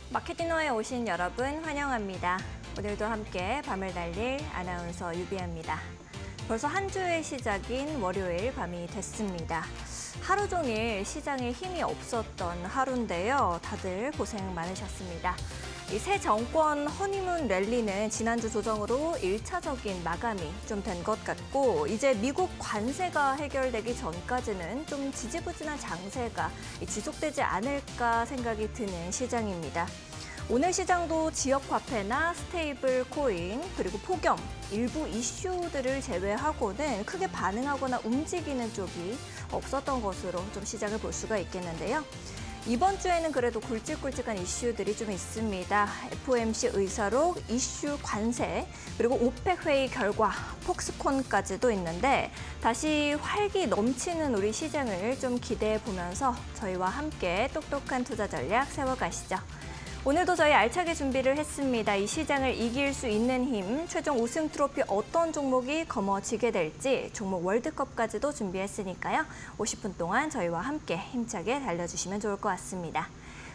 마켓디너에 오신 여러분 환영합니다. 오늘도 함께 밤을 날릴 아나운서 유비아입니다. 벌써 한 주의 시작인 월요일 밤이 됐습니다. 하루 종일 시장에 힘이 없었던 하루인데요. 다들 고생 많으셨습니다. 이 새 정권 허니문 랠리는 지난주 조정으로 1차적인 마감이 좀 된 것 같고 이제 미국 관세가 해결되기 전까지는 좀 지지부진한 장세가 지속되지 않을까 생각이 드는 시장입니다. 오늘 시장도 지역 화폐나 스테이블 코인, 그리고 폭염, 일부 이슈들을 제외하고는 크게 반응하거나 움직이는 쪽이 없었던 것으로 좀 시장을 볼 수가 있겠는데요. 이번 주에는 그래도 굵직굵직한 이슈들이 좀 있습니다. FOMC 의사록, 이슈 관세, 그리고 오펙 회의 결과, 폭스콘까지도 있는데 다시 활기 넘치는 우리 시장을 좀 기대해 보면서 저희와 함께 똑똑한 투자 전략 세워가시죠. 오늘도 저희 알차게 준비를 했습니다. 이 시장을 이길 수 있는 힘, 최종 우승 트로피 어떤 종목이 거머쥐게 될지 종목 월드컵까지도 준비했으니까요. 50분 동안 저희와 함께 힘차게 달려주시면 좋을 것 같습니다.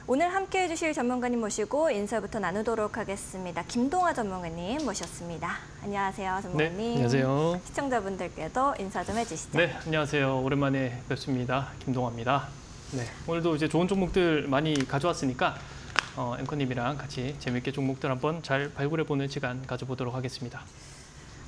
오늘 함께해 주실 전문가님 모시고 인사부터 나누도록 하겠습니다. 김동하 전문가님 모셨습니다. 안녕하세요, 전문가님. 네, 안녕하세요. 시청자분들께도 인사 좀 해주시죠. 네, 안녕하세요. 오랜만에 뵙습니다. 김동하입니다. 네, 오늘도 이제 좋은 종목들 많이 가져왔으니까 앵커님이랑 같이 재밌게 종목들 한번 잘 발굴해보는 시간 가져보도록 하겠습니다.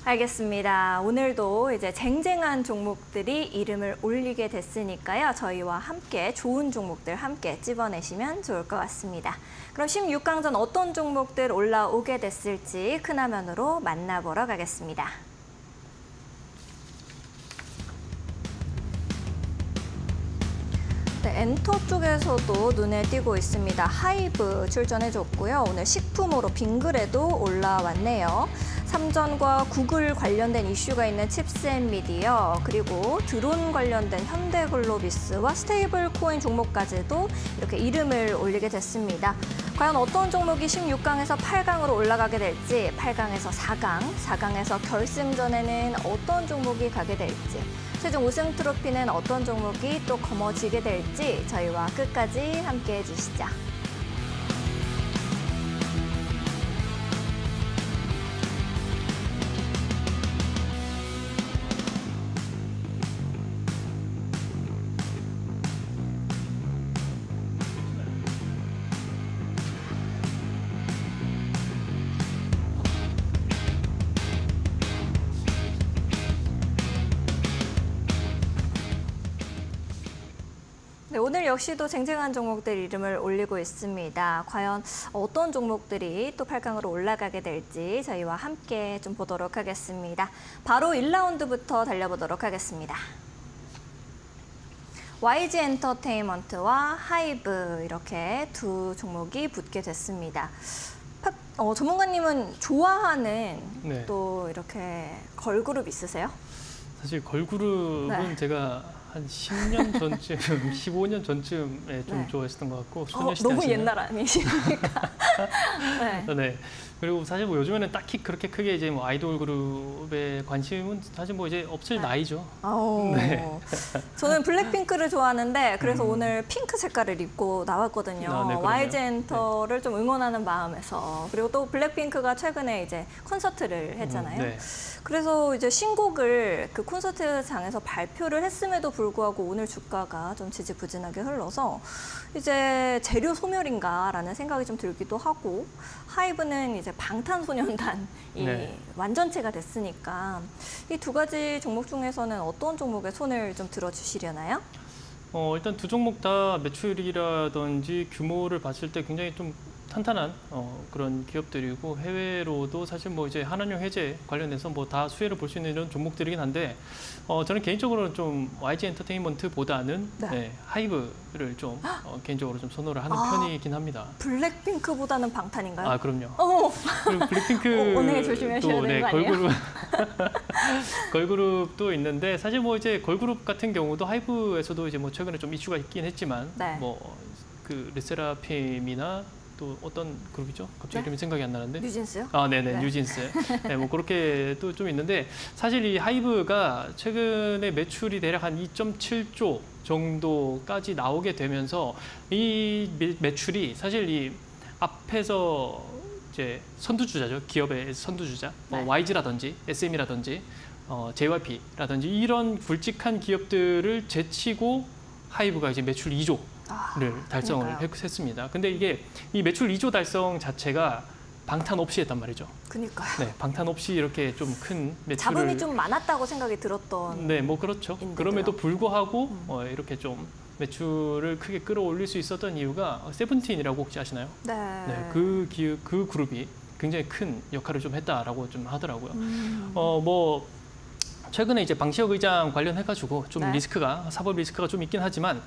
알겠습니다. 오늘도 이제 쟁쟁한 종목들이 이름을 올리게 됐으니까요. 저희와 함께 좋은 종목들 함께 찝어내시면 좋을 것 같습니다. 그럼 16강전 어떤 종목들 올라오게 됐을지 큰 화면으로 만나보러 가겠습니다. 네, 엔터 쪽에서도 눈에 띄고 있습니다. 하이브 출전해줬고요. 오늘 식품으로 빙그레도 올라왔네요. 삼전과 구글 관련된 이슈가 있는 칩스앤미디어, 그리고 드론 관련된 현대글로비스와 스테이블 코인 종목까지도 이렇게 이름을 올리게 됐습니다. 과연 어떤 종목이 16강에서 8강으로 올라가게 될지, 8강에서 4강, 4강에서 결승전에는 어떤 종목이 가게 될지, 최종 우승 트로피는 어떤 종목이 또 거머쥐게 될지 저희와 끝까지 함께해 주시죠. 네, 오늘 역시도 쟁쟁한 종목들 이름을 올리고 있습니다. 과연 어떤 종목들이 또 8강으로 올라가게 될지 저희와 함께 좀 보도록 하겠습니다. 바로 1라운드부터 달려보도록 하겠습니다. YG 엔터테인먼트와 하이브 이렇게 두 종목이 붙게 됐습니다. 전문가님은 좋아하는 네. 또 이렇게 걸그룹 있으세요? 사실 걸그룹은 네. 제가 한 10년 전쯤, 15년 전쯤에 좀 네. 좋아했던 것 같고 소녀시대 너무 아시나요? 옛날 아니십니까? 네. 네. 그리고 사실 뭐 요즘에는 딱히 그렇게 크게 이제 뭐 아이돌 그룹에 관심은 사실 뭐 이제 없을 나이죠. 네. 저는 블랙핑크를 좋아하는데 그래서 오늘 핑크 색깔을 입고 나왔거든요. 네, YG 엔터를 좀 응원하는 마음에서. 그리고 또 블랙핑크가 최근에 이제 콘서트를 했잖아요. 네. 그래서 이제 신곡을 그 콘서트장에서 발표를 했음에도 불구하고 오늘 주가가 좀 지지부진하게 흘러서 이제 재료 소멸인가라는 생각이 좀 들기도 하고, 하이브는 이제 방탄소년단이 네. 완전체가 됐으니까 이 두 가지 종목 중에서는 어떤 종목에 손을 좀 들어주시려나요? 일단 두 종목 다 매출이라든지 규모를 봤을 때 굉장히 좀 탄탄한 그런 기업들이고, 해외로도 사실 뭐 이제 한한령 해제 관련해서 뭐 다 수혜를 볼 수 있는 이런 종목들이긴 한데 저는 개인적으로는 좀 YG 엔터테인먼트보다는 네. 하이브를 좀 개인적으로 좀 선호를 하는 편이긴 합니다. 블랙핑크보다는 방탄인가요? 아, 그럼요. 어머. 그리고 블랙핑크 오늘 조심하셔야 되는 거 아니에요? 걸그룹 걸그룹도 있는데, 사실 뭐 이제 걸그룹 같은 경우도 하이브에서도 이제 뭐 최근에 좀 이슈가 있긴 했지만 네. 뭐 그 르세라핌이나 또 어떤 그룹이죠? 갑자기 네? 이름이 생각이 안 나는데. 뉴진스요? 아, 네네, 네. 뉴진스. 네, 뭐 그렇게 또 좀 있는데, 사실 이 하이브가 최근에 매출이 대략 한 2.7조 정도까지 나오게 되면서 이 매출이 사실 이 앞에서 이제 선두주자죠. 기업의 선두주자, 네. YG라든지 SM이라든지 JYP라든지 이런 굵직한 기업들을 제치고 하이브가 이제 매출 2조를 달성을 했습니다. 근데 이게 이 매출 2조 달성 자체가 방탄 없이 했단 말이죠. 그러니까요. 네, 방탄 없이 이렇게 좀 큰 매출을 자본이 좀 많았다고 생각이 들었던. 네, 뭐 그렇죠. 인데도요. 그럼에도 불구하고 이렇게 좀 매출을 크게 끌어올릴 수 있었던 이유가 세븐틴이라고 혹시 아시나요? 네. 네, 그 그룹이 굉장히 큰 역할을 좀 했다라고 좀 하더라고요. 뭐 최근에 이제 방시혁 의장 관련해가지고 좀 네. 리스크가 사법 리스크가 좀 있긴 하지만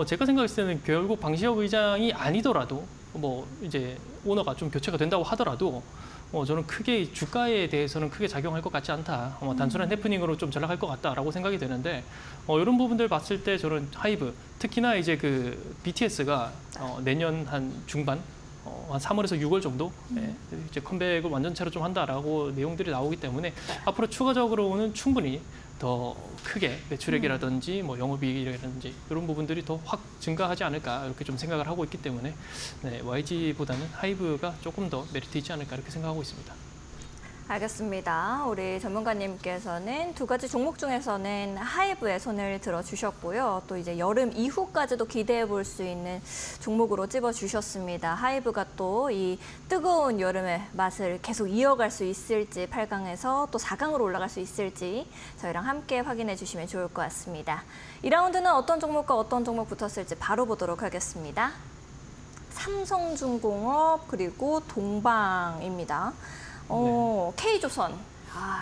제가 생각했을 때는 결국 방시혁 의장이 아니더라도 뭐 이제 오너가 좀 교체가 된다고 하더라도 저는 크게 주가에 대해서는 크게 작용할 것 같지 않다. 단순한 해프닝으로 좀 전락할 것 같다라고 생각이 되는데 이런 부분들 봤을 때 저는 하이브 특히나 이제 그 BTS가 내년 한 중반 한 3월에서 6월 정도 이제 컴백을 완전체로 좀 한다라고 내용들이 나오기 때문에 앞으로 추가적으로는 충분히 더 크게 매출액이라든지 뭐 영업이익이라든지 이런 부분들이 더 확 증가하지 않을까 이렇게 좀 생각을 하고 있기 때문에 네, YG보다는 하이브가 조금 더 메리트 있지 않을까 이렇게 생각하고 있습니다. 알겠습니다. 우리 전문가님께서는 두 가지 종목 중에서는 하이브에 손을 들어주셨고요. 또 이제 여름 이후까지도 기대해 볼 수 있는 종목으로 찝어주셨습니다. 하이브가 또 이 뜨거운 여름의 맛을 계속 이어갈 수 있을지 8강에서 또 4강으로 올라갈 수 있을지 저희랑 함께 확인해 주시면 좋을 것 같습니다. 2라운드는 어떤 종목과 어떤 종목 붙었을지 바로 보도록 하겠습니다. 삼성중공업 그리고 동방입니다. K조선.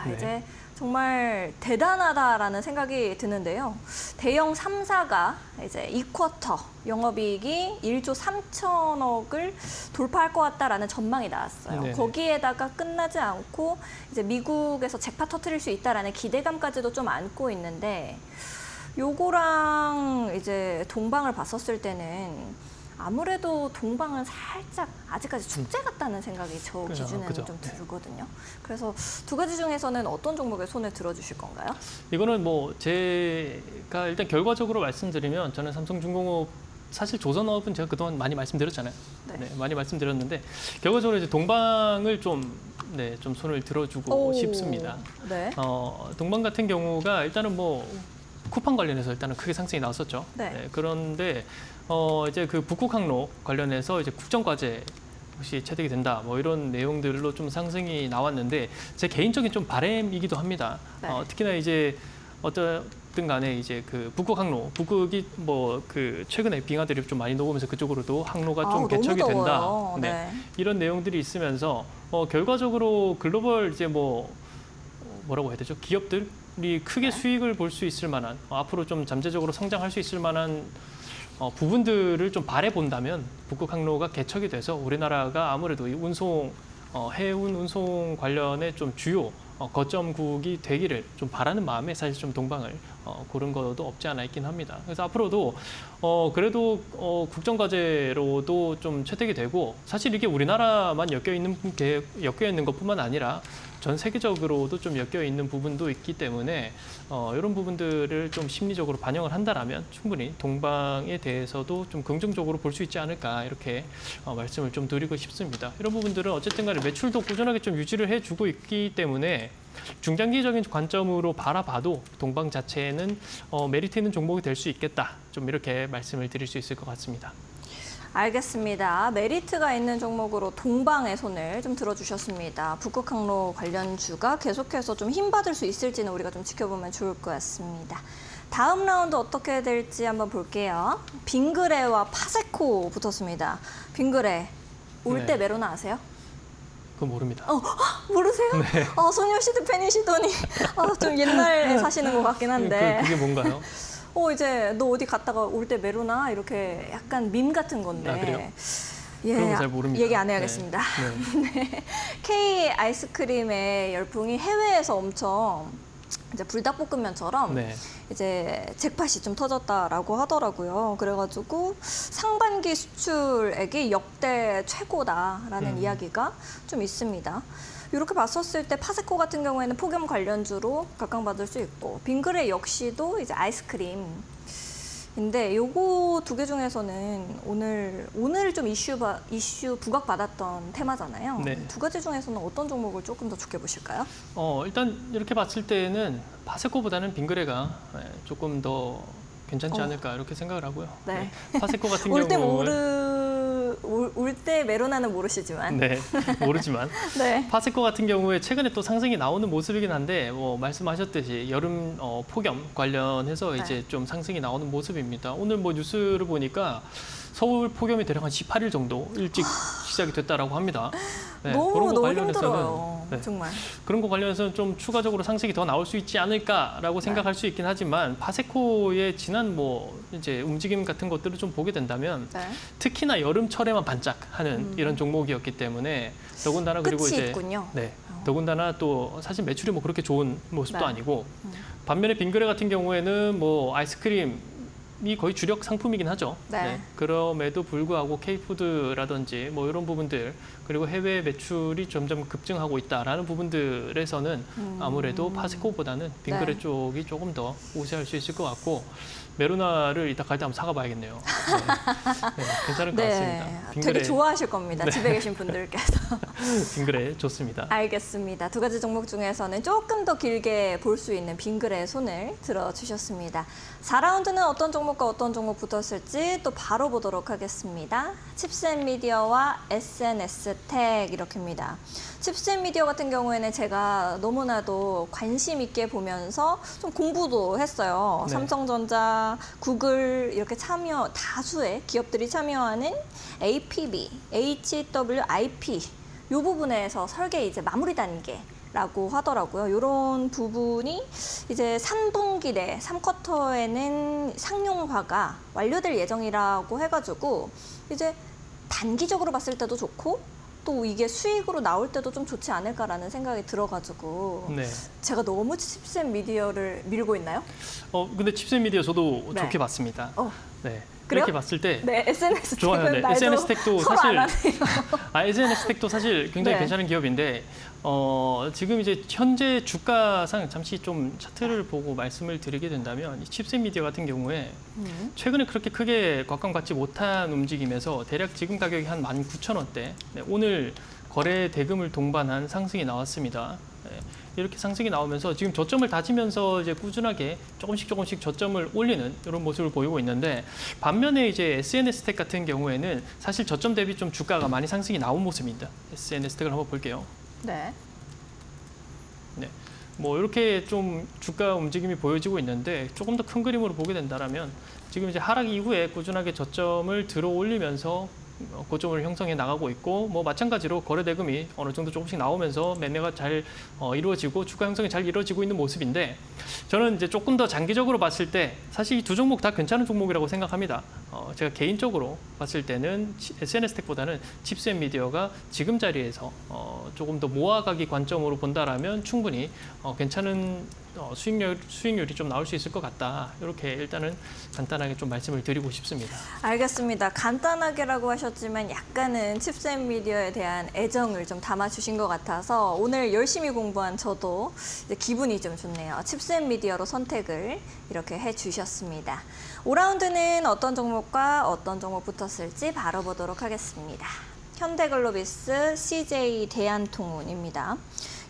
네. 이제 정말 대단하다라는 생각이 드는데요. 대형 3사가 이제 2쿼터 영업이익이 1조 3천억을 돌파할 것 같다라는 전망이 나왔어요. 네네. 거기에다가 끝나지 않고 이제 미국에서 잭팟 터트릴 수 있다라는 기대감까지도 좀 안고 있는데 요거랑 이제 동방을 봤었을 때는 아무래도 동방은 살짝 아직까지 축제 같다는 생각이 저 기준에는 좀 들거든요. 그래서 두 가지 중에서는 어떤 종목에 손을 들어주실 건가요? 이거는 뭐 제가 일단 결과적으로 말씀드리면 저는 삼성중공업 사실 조선업은 제가 그동안 많이 말씀드렸잖아요. 네, 많이 말씀드렸는데 결과적으로 이제 동방을 좀 손을 들어주고 싶습니다. 네. 동방 같은 경우가 일단은 뭐 쿠팡 관련해서 일단은 크게 상승이 나왔었죠. 네. 그런데 이제 그 북극항로 관련해서 이제 국정과제 혹시 채택이 된다 뭐 이런 내용들로 좀 상승이 나왔는데 제 개인적인 좀 바람이기도 합니다. 네. 특히나 이제 어쨌든 간에 이제 그 북극이 뭐 그 최근에 빙하들이 좀 많이 녹으면서 그쪽으로도 항로가 좀 개척이 된다. 네. 이런 내용들이 있으면서 결과적으로 글로벌 이제 뭐라고 해야 되죠? 기업들이 크게 수익을 볼 수 있을 만한 앞으로 좀 잠재적으로 성장할 수 있을 만한 부분들을 좀 바라본다면 북극항로가 개척이 돼서 우리나라가 아무래도 이 운송, 해운 운송 관련의 좀 주요 거점국이 되기를 좀 바라는 마음에 사실 좀 동방을 고른 것도 없지 않아 있긴 합니다. 그래서 앞으로도 그래도 국정과제로도 좀 채택이 되고 사실 이게 우리나라만 엮여 있는 것뿐만 아니라 전 세계적으로도 좀 엮여 있는 부분도 있기 때문에 이런 부분들을 좀 심리적으로 반영을 한다라면 충분히 동방에 대해서도 좀 긍정적으로 볼 수 있지 않을까 이렇게 말씀을 좀 드리고 싶습니다. 이런 부분들은 어쨌든 간에 매출도 꾸준하게 좀 유지를 해주고 있기 때문에 중장기적인 관점으로 바라봐도 동방 자체는 메리트 있는 종목이 될 수 있겠다. 좀 이렇게 말씀을 드릴 수 있을 것 같습니다. 알겠습니다. 메리트가 있는 종목으로 동방의 손을 좀 들어주셨습니다. 북극항로 관련주가 계속해서 좀 힘받을 수 있을지는 우리가 좀 지켜보면 좋을 것 같습니다. 다음 라운드 어떻게 될지 한번 볼게요. 빙그레와 파세코 붙었습니다. 빙그레, 올 때 메로나 아세요? 그건 모릅니다. 모르세요? 네. 소녀시대 팬이시더니 좀 옛날에 사시는 것 같긴 한데. 그게 뭔가요? 이제 너 어디 갔다가 올 때 메로나 이렇게 약간 밈 같은 건데. 그래요? 예, 그런 거 잘 모릅니다. 얘기 안 해야겠습니다. 네. K 아이스크림의 열풍이 해외에서 엄청 이제 불닭볶음면처럼 이제 잭팟이 좀 터졌다라고 하더라고요. 그래가지고 상반기 수출액이 역대 최고다라는 이야기가 좀 있습니다. 이렇게 봤었을 때 파세코 같은 경우에는 폭염 관련주로 각광받을 수 있고 빙그레 역시도 이제 아이스크림 인데 요거 두 개 중에서는 오늘 좀 이슈 부각받았던 테마잖아요. 네. 두 가지 중에서는 어떤 종목을 조금 더 좋게 보실까요? 일단 이렇게 봤을 때는 파세코보다는 빙그레가 조금 더 괜찮지 않을까 이렇게 생각을 하고요. 네. 파세코 같은 경우는 올 때 메로나는 모르시지만. 네, 모르지만 네. 파세코 같은 경우에 최근에 또 상승이 나오는 모습이긴 한데 말씀하셨듯이 여름 폭염 관련해서 이제 좀 상승이 나오는 모습입니다. 오늘 뉴스를 보니까 서울 폭염이 대략 한 18일 정도 일찍 시작이 됐다라고 합니다. 네, 너무 힘들어요. 네, 정말. 그런 거 관련해서는 좀 추가적으로 상승이 더 나올 수 있지 않을까라고 생각할 수 있긴 하지만 파세코의 지난 이제 움직임 같은 것들을 좀 보게 된다면 특히나 여름철에만 반짝하는 이런 종목이었기 때문에 더군다나 그리고 끝이 이제 있군요. 네, 더군다나 또 사실 매출이 그렇게 좋은 모습도 아니고 반면에 빙그레 같은 경우에는 아이스크림이 거의 주력 상품이긴 하죠. 네. 그럼에도 불구하고 K푸드라든지 이런 부분들 그리고 해외 매출이 점점 급증하고 있다라는 부분들에서는 아무래도 파세코보다는 빙그레 쪽이 조금 더 우세할 수 있을 것 같고 메로나를 이따 갈 때 한번 사가 봐야겠네요. 네, 괜찮을 것 같습니다. 빙그레. 되게 좋아하실 겁니다. 집에 계신 분들께서. 빙그레 좋습니다. 알겠습니다. 두 가지 종목 중에서는 조금 더 길게 볼 수 있는 빙그레의 손을 들어주셨습니다. 4라운드는 어떤 종목과 어떤 종목 붙었을지 또 바로 보도록 하겠습니다. 칩스앤미디어와 SNS텍 이렇게입니다. 칩스앤미디어 같은 경우에는 제가 너무나도 관심 있게 보면서 좀 공부도 했어요. 네. 삼성전자, 구글 이렇게 다수의 기업들이 참여하는 APB, HWIP 이 부분에서 설계 이제 마무리 단계라고 하더라고요. 이런 부분이 이제 3분기 내 3쿼터에는 상용화가 완료될 예정이라고 해가지고 이제 단기적으로 봤을 때도 좋고 또 이게 수익으로 나올 때도 좀 좋지 않을까라는 생각이 들어가지고 제가 너무 칩스앤미디어를 밀고 있나요? 근데 칩스앤미디어 저도 좋게 봤습니다. 네. 그래요? 그렇게 봤을 때 SNS텍은 좋아요. 네. SNS텍도 사실 SNS텍도 사실 굉장히 괜찮은 기업인데 지금 이제 현재 주가상 잠시 좀 차트를 보고 말씀을 드리게 된다면 이 칩스앤미디어 같은 경우에 최근에 그렇게 크게 곽감받지 못한 움직임에서 대략 지금 가격이 한 19,000원대 오늘 거래 대금을 동반한 상승이 나왔습니다. 이렇게 상승이 나오면서 지금 저점을 다지면서 이제 꾸준하게 조금씩 저점을 올리는 이런 모습을 보이고 있는데 반면에 이제 SNS텍 같은 경우에는 사실 저점 대비 좀 주가가 많이 상승이 나온 모습입니다. SNS텍을 한번 볼게요. 네. 이렇게 좀 주가 움직임이 보여지고 있는데 조금 더 큰 그림으로 보게 된다면 지금 이제 하락 이후에 꾸준하게 저점을 들어 올리면서 고점을 형성해 나가고 있고 마찬가지로 거래 대금이 어느 정도 조금씩 나오면서 매매가 잘 이루어지고 주가 형성이 잘 이루어지고 있는 모습인데 저는 이제 조금 더 장기적으로 봤을 때 사실 이 두 종목 다 괜찮은 종목이라고 생각합니다. 제가 개인적으로 봤을 때는 SNS텍보다는 칩스앤미디어가 지금 자리에서 조금 더 모아가기 관점으로 본다라면 충분히 괜찮은 수익률이 좀 나올 수 있을 것 같다. 이렇게 일단은 간단하게 좀 말씀을 드리고 싶습니다. 알겠습니다. 간단하게라고 하셨지만 약간은 칩스앤미디어에 대한 애정을 좀 담아주신 것 같아서 오늘 열심히 공부한 저도 이제 기분이 좀 좋네요. 칩스앤미디어로 선택을 이렇게 해주셨습니다. 5라운드는 어떤 종목과 어떤 종목 붙었을지 바로 보도록 하겠습니다. 현대글로비스, CJ 대한통운입니다.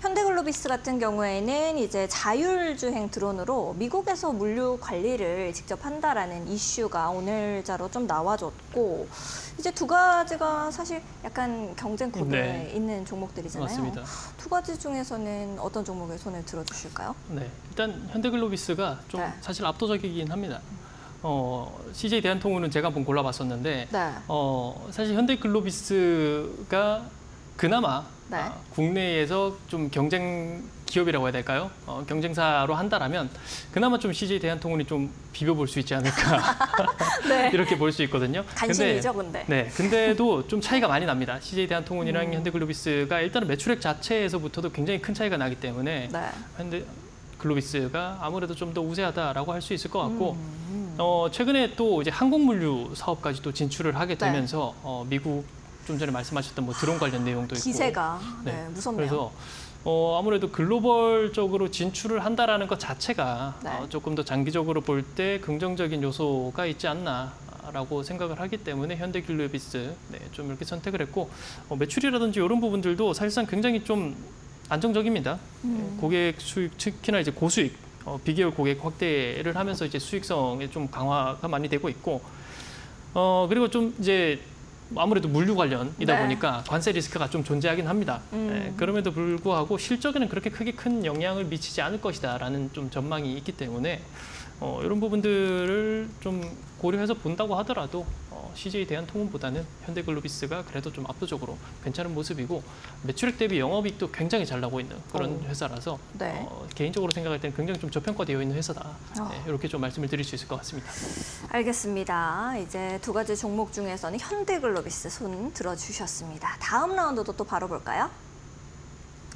현대글로비스 같은 경우에는 이제 자율주행 드론으로 미국에서 물류 관리를 직접 한다라는 이슈가 오늘자로 좀 나와줬고 이제 두 가지가 사실 약간 경쟁 구도에 있는 종목들이잖아요. 맞습니다. 두 가지 중에서는 어떤 종목에 손을 들어주실까요? 네, 일단 현대글로비스가 좀 사실 압도적이긴 합니다. CJ 대한통운은 제가 한번 골라봤었는데 사실 현대글로비스가 그나마 국내에서 좀 경쟁 기업이라고 해야 될까요? 경쟁사로 한다라면 그나마 좀 CJ 대한통운이 좀 비벼볼 수 있지 않을까 이렇게 볼 수 있거든요. 간신이죠, 근데. 근데도 좀 차이가 많이 납니다. CJ 대한통운이랑 현대글로비스가 일단은 매출액 자체에서부터도 굉장히 큰 차이가 나기 때문에 현대글로비스가 아무래도 좀 더 우세하다라고 할 수 있을 것 같고 최근에 또 이제 항공물류 사업까지 또 진출을 하게 되면서 미국 좀 전에 말씀하셨던 드론 관련 내용도 있고 기세가 무섭네요. 그래서 아무래도 글로벌적으로 진출을 한다라는 것 자체가 네. 조금 더 장기적으로 볼 때 긍정적인 요소가 있지 않나라고 생각을 하기 때문에 현대글로비스 좀 이렇게 선택을 했고 매출이라든지 이런 부분들도 사실상 굉장히 좀 안정적입니다. 고객 수익 특히나 이제 고수익 비계열 고객 확대를 하면서 이제 수익성에 좀 강화가 많이 되고 있고 그리고 좀 이제 아무래도 물류 관련이다 네. 보니까 관세 리스크가 좀 존재하긴 합니다. 그럼에도 불구하고 실적에는 그렇게 크게 큰 영향을 미치지 않을 것이다라는 좀 전망이 있기 때문에 이런 부분들을 좀 고려해서 본다고 하더라도 CJ 대한통운보다는 현대글로비스가 그래도 좀 압도적으로 괜찮은 모습이고 매출액 대비 영업이익도 굉장히 잘 나고 있는 그런 회사라서 네. 개인적으로 생각할 때는 굉장히 좀 저평가되어 있는 회사다. 이렇게 좀 말씀을 드릴 수 있을 것 같습니다. 알겠습니다. 이제 두 가지 종목 중에서는 현대글로비스 손 들어주셨습니다. 다음 라운드도 또 바로 볼까요?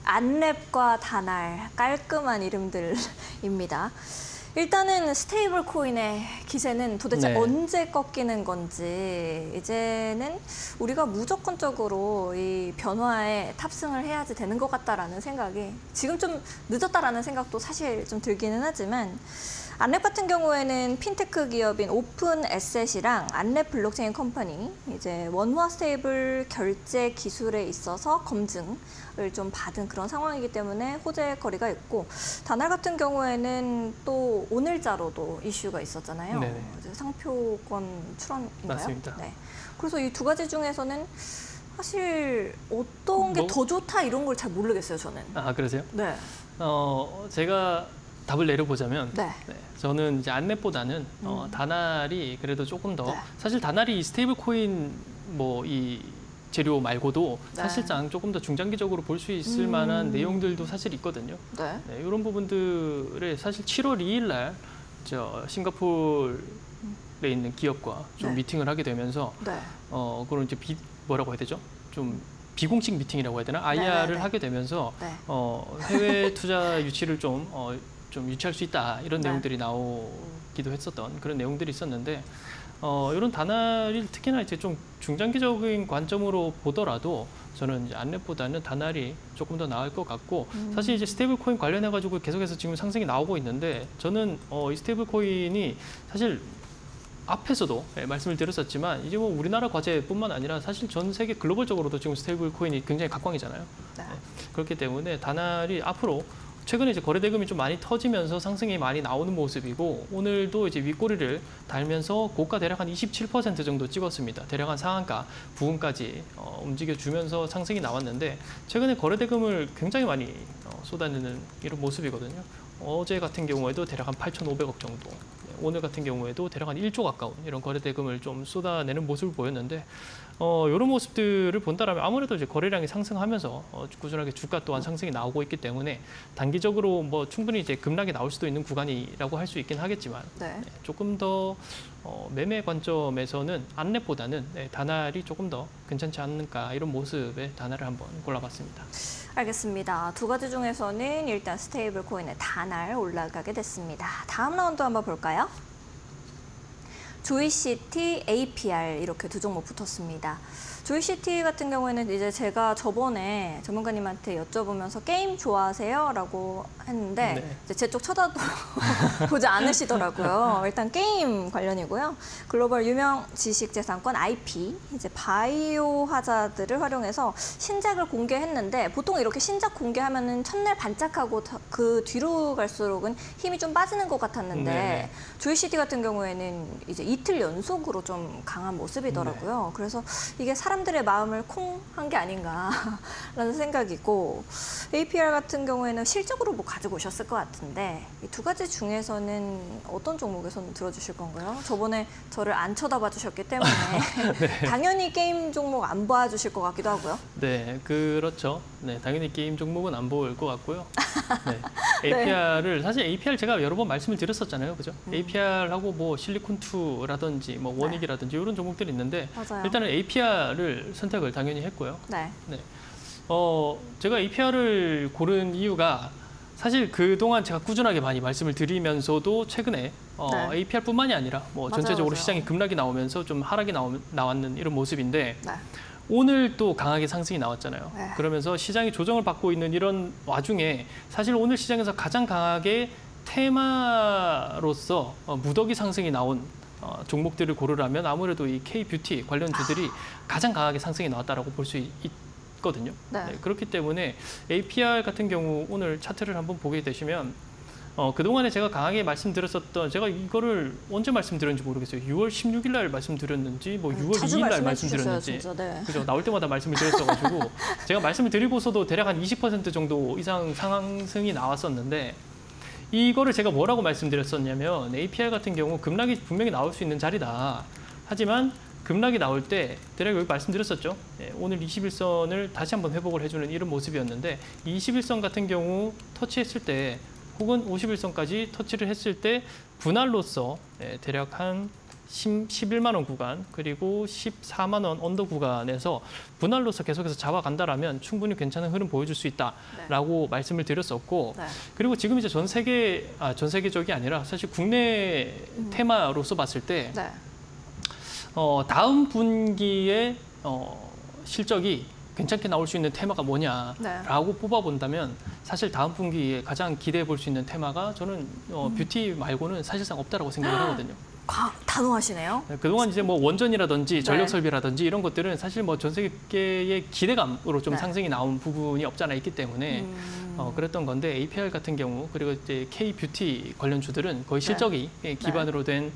안랩과 다날 깔끔한 이름들입니다. 일단은 스테이블 코인의 기세는 도대체 네. 언제 꺾이는 건지 이제는 우리가 무조건적으로 이 변화에 탑승을 해야지 되는 것 같다라는 생각이 지금 좀 늦었다라는 생각도 사실 좀 들기는 하지만 안랩 같은 경우에는 핀테크 기업인 오픈 에셋이랑 안랩 블록체인 컴퍼니 이제 원화 스테이블 결제 기술에 있어서 검증을 좀 받은 그런 상황이기 때문에 호재 거리가 있고 다날 같은 경우에는 또 오늘자로도 이슈가 있었잖아요. 네네. 이제 상표권 출원인가요? 맞습니다. 네. 그래서 이 두 가지 중에서는 사실 어떤 게 더 좋다 이런 걸 잘 모르겠어요, 저는. 아, 그러세요? 네. 제가 답을 내려보자면 네. 저는 이제 안랩보다는 다날이 그래도 조금 더 네. 사실 다날이 스테이블 코인 뭐 이 재료 말고도 네. 사실상 조금 더 중장기적으로 볼 수 있을 만한 내용들도 사실 있거든요. 네. 이런 부분들을 사실 7월 2일 날 싱가포르에 있는 기업과 좀 네. 미팅을 하게 되면서 네. 그런 이제 뭐라고 해야 되죠? 좀 비공식 미팅이라고 해야 되나? IR을 네. 하게 되면서 네. 해외 투자 유치를 좀 유치할 수 있다 이런 네. 내용들이 나오기도 했었던 그런 내용들이 있었는데 이런 다날이 특히나 이제 좀 중장기적인 관점으로 보더라도 저는 이제 안랩보다는 다날이 조금 더 나을 것 같고 사실 이제 스테이블 코인 관련해 가지고 계속해서 지금 상승이 나오고 있는데 저는 이 스테이블 코인이 사실 앞에서도 말씀을 드렸었지만 이제 뭐 우리나라 과제뿐만 아니라 사실 전 세계 글로벌적으로도 지금 스테이블 코인이 굉장히 각광이잖아요. 네. 그렇기 때문에 다날이 앞으로 최근에 이제 거래 대금이 좀 많이 터지면서 상승이 많이 나오는 모습이고 오늘도 이제 윗꼬리를 달면서 고가 대략 한 27% 정도 찍었습니다. 대략 한 상한가 부근까지 움직여주면서 상승이 나왔는데 최근에 거래 대금을 굉장히 많이 쏟아내는 이런 모습이거든요. 어제 같은 경우에도 대략 한 8,500억 정도, 오늘 같은 경우에도 대략 한 1조 가까운 이런 거래 대금을 좀 쏟아내는 모습을 보였는데 이런 모습들을 본다라면 아무래도 이제 거래량이 상승하면서 꾸준하게 주가 또한 상승이 나오고 있기 때문에 단기적으로 뭐 충분히 이제 급락이 나올 수도 있는 구간이라고 할 수 있긴 하겠지만 네. 조금 더 매매 관점에서는 안랩보다는 다날이 조금 더 괜찮지 않을까 이런 모습의 다날을 한번 골라봤습니다. 알겠습니다. 두 가지 중에서는 일단 스테이블 코인의 다날 올라가게 됐습니다. 다음 라운드 한번 볼까요? 조이시티, APR 이렇게 두 종목 붙었습니다. 조이시티 같은 경우에는 이제 제가 저번에 전문가님한테 여쭤보면서 게임 좋아하세요? 라고 했는데 네. 이제 제 쪽 쳐다도 보지 않으시더라고요. 일단 게임 관련이고요. 글로벌 유명 지식재산권 IP, 이제 바이오 하자드를 활용해서 신작을 공개했는데 보통 이렇게 신작 공개하면은 첫날 반짝하고 그 뒤로 갈수록은 힘이 좀 빠지는 것 같았는데 네. 조이시티 같은 경우에는 이제 이틀 연속으로 좀 강한 모습이더라고요. 그래서 이게 사람들의 마음을 콩한 게 아닌가라는 생각이고 APR 같은 경우에는 실적으로 뭐 가지고 오셨을 것 같은데 이 두 가지 중에서는 어떤 종목에서는 들어주실 건가요? 저번에 저를 안 쳐다봐 주셨기 때문에 네. 당연히 게임 종목 안 봐주실 것 같기도 하고요. 네, 그렇죠. 네, 당연히 게임 종목은 안 보일 것 같고요. 네. APR을 사실 APR 제가 여러 번 말씀을 드렸었잖아요, 그죠? APR하고 뭐 실리콘2라든지 뭐 원익이라든지 이런 종목들이 있는데 맞아요. 일단은 APR을 선택을 당연히 했고요. 네. 네. 제가 APR을 고른 이유가 사실 그동안 제가 꾸준하게 많이 말씀을 드리면서도 최근에 네. APR뿐만이 아니라 뭐 맞아요, 전체적으로 맞아요. 시장이 급락이 나오면서 좀 하락이 나왔는 이런 모습인데 네. 오늘 또 강하게 상승이 나왔잖아요. 네. 그러면서 시장이 조정을 받고 있는 이런 와중에 사실 오늘 시장에서 가장 강하게 테마로서 무더기 상승이 나온 종목들을 고르라면 아무래도 이 K-뷰티 관련주들이 가장 강하게 상승이 나왔다라고 볼 수 있거든요. 네. 네, 그렇기 때문에 APR 같은 경우 오늘 차트를 한번 보게 되시면 그동안에 제가 강하게 말씀드렸었던, 제가 이거를 언제 말씀드렸는지 모르겠어요. 6월 16일 날 말씀드렸는지, 뭐 6월 2일 날 말씀드렸는지. 네. 그죠? 나올 때마다 말씀을 드렸어가지고 제가 말씀을 드리고서도 대략 한 20% 정도 이상 상승이 나왔었는데, 이거를 제가 뭐라고 말씀드렸었냐면 APR 같은 경우 급락이 분명히 나올 수 있는 자리다. 하지만 급락이 나올 때 대략 여기 말씀드렸었죠. 오늘 21선을 다시 한번 회복을 해주는 이런 모습이었는데, 이 21선 같은 경우 터치했을 때 혹은 51선까지 터치를 했을 때 분할로서 대략 한 11만 원 구간 그리고 14만 원 언더 구간에서 분할로서 계속해서 잡아간다라면 충분히 괜찮은 흐름 보여줄 수 있다라고 말씀을 드렸었고, 그리고 지금 이제 전 세계적이 아니라 사실 국내 테마로서 봤을 때 다음 분기에 실적이 괜찮게 나올 수 있는 테마가 뭐냐라고 뽑아본다면 사실 다음 분기에 가장 기대해 볼 수 있는 테마가 저는 뷰티 말고는 사실상 없다라고 생각을 하거든요. 단호하시네요. 그동안 이제 뭐 원전이라든지 전력 설비라든지 이런 것들은 사실 뭐 전 세계의 기대감으로 좀 상승이 나온 부분이 없잖아 있기 때문에 그랬던 건데, APR 같은 경우 그리고 이제 K-뷰티 관련 주들은 거의 실적이 기반으로 된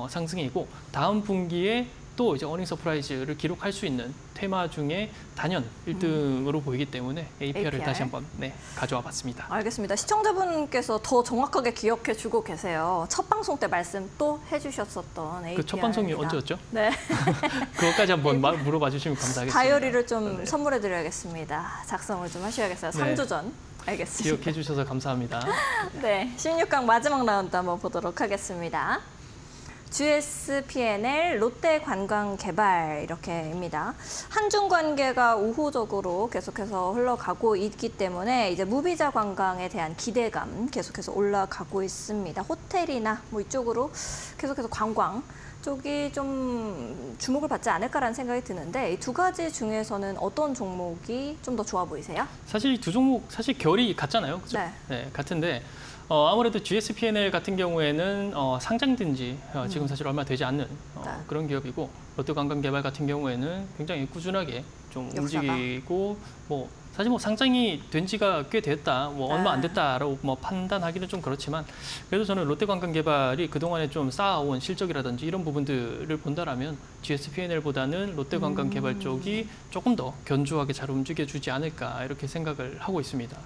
상승이고, 다음 분기에 또 이제 어닝 서프라이즈를 기록할 수 있는 테마 중에 단연 1등으로 보이기 때문에 APR을 다시 한번 가져와 봤습니다. 알겠습니다. 시청자분께서 더 정확하게 기억해 주고 계세요. 첫 방송 때 말씀 또 해주셨었던 APR. 그 첫 방송이 언제였죠? 네. 그것까지 한번 물어봐 주시면 감사하겠습니다. 다이어리를 좀 선물해 드려야겠습니다. 작성을 좀 하셔야겠어요. 3주 전. 알겠습니다. 기억해 주셔서 감사합니다. 네, 16강 마지막 라운드 한번 보도록 하겠습니다. GSPNL 롯데관광개발 이렇게입니다. 한중 관계가 우호적으로 계속해서 흘러가고 있기 때문에 이제 무비자 관광에 대한 기대감 계속해서 올라가고 있습니다. 호텔이나 뭐 이쪽으로 계속해서 관광 쪽이 좀 주목을 받지 않을까라는 생각이 드는데, 이 두 가지 중에서는 어떤 종목이 좀 더 좋아 보이세요? 사실 이 두 종목 사실 결이 같잖아요, 그죠? 네, 같은데. 아무래도 GSPNL 같은 경우에는 상장된 지 지금 사실 얼마 되지 않는 그런 기업이고, 롯데관광개발 같은 경우에는 굉장히 꾸준하게 좀 역사가. 움직이고, 뭐 사실 뭐 상장이 된 지가 꽤 됐다, 뭐 얼마 안 됐다라고 뭐 판단하기는 좀 그렇지만, 그래도 저는 롯데관광개발이 그동안에 좀 쌓아온 실적이라든지 이런 부분들을 본다라면 GSPNL보다는 롯데관광개발 쪽이 조금 더 견조하게 잘 움직여주지 않을까 이렇게 생각을 하고 있습니다.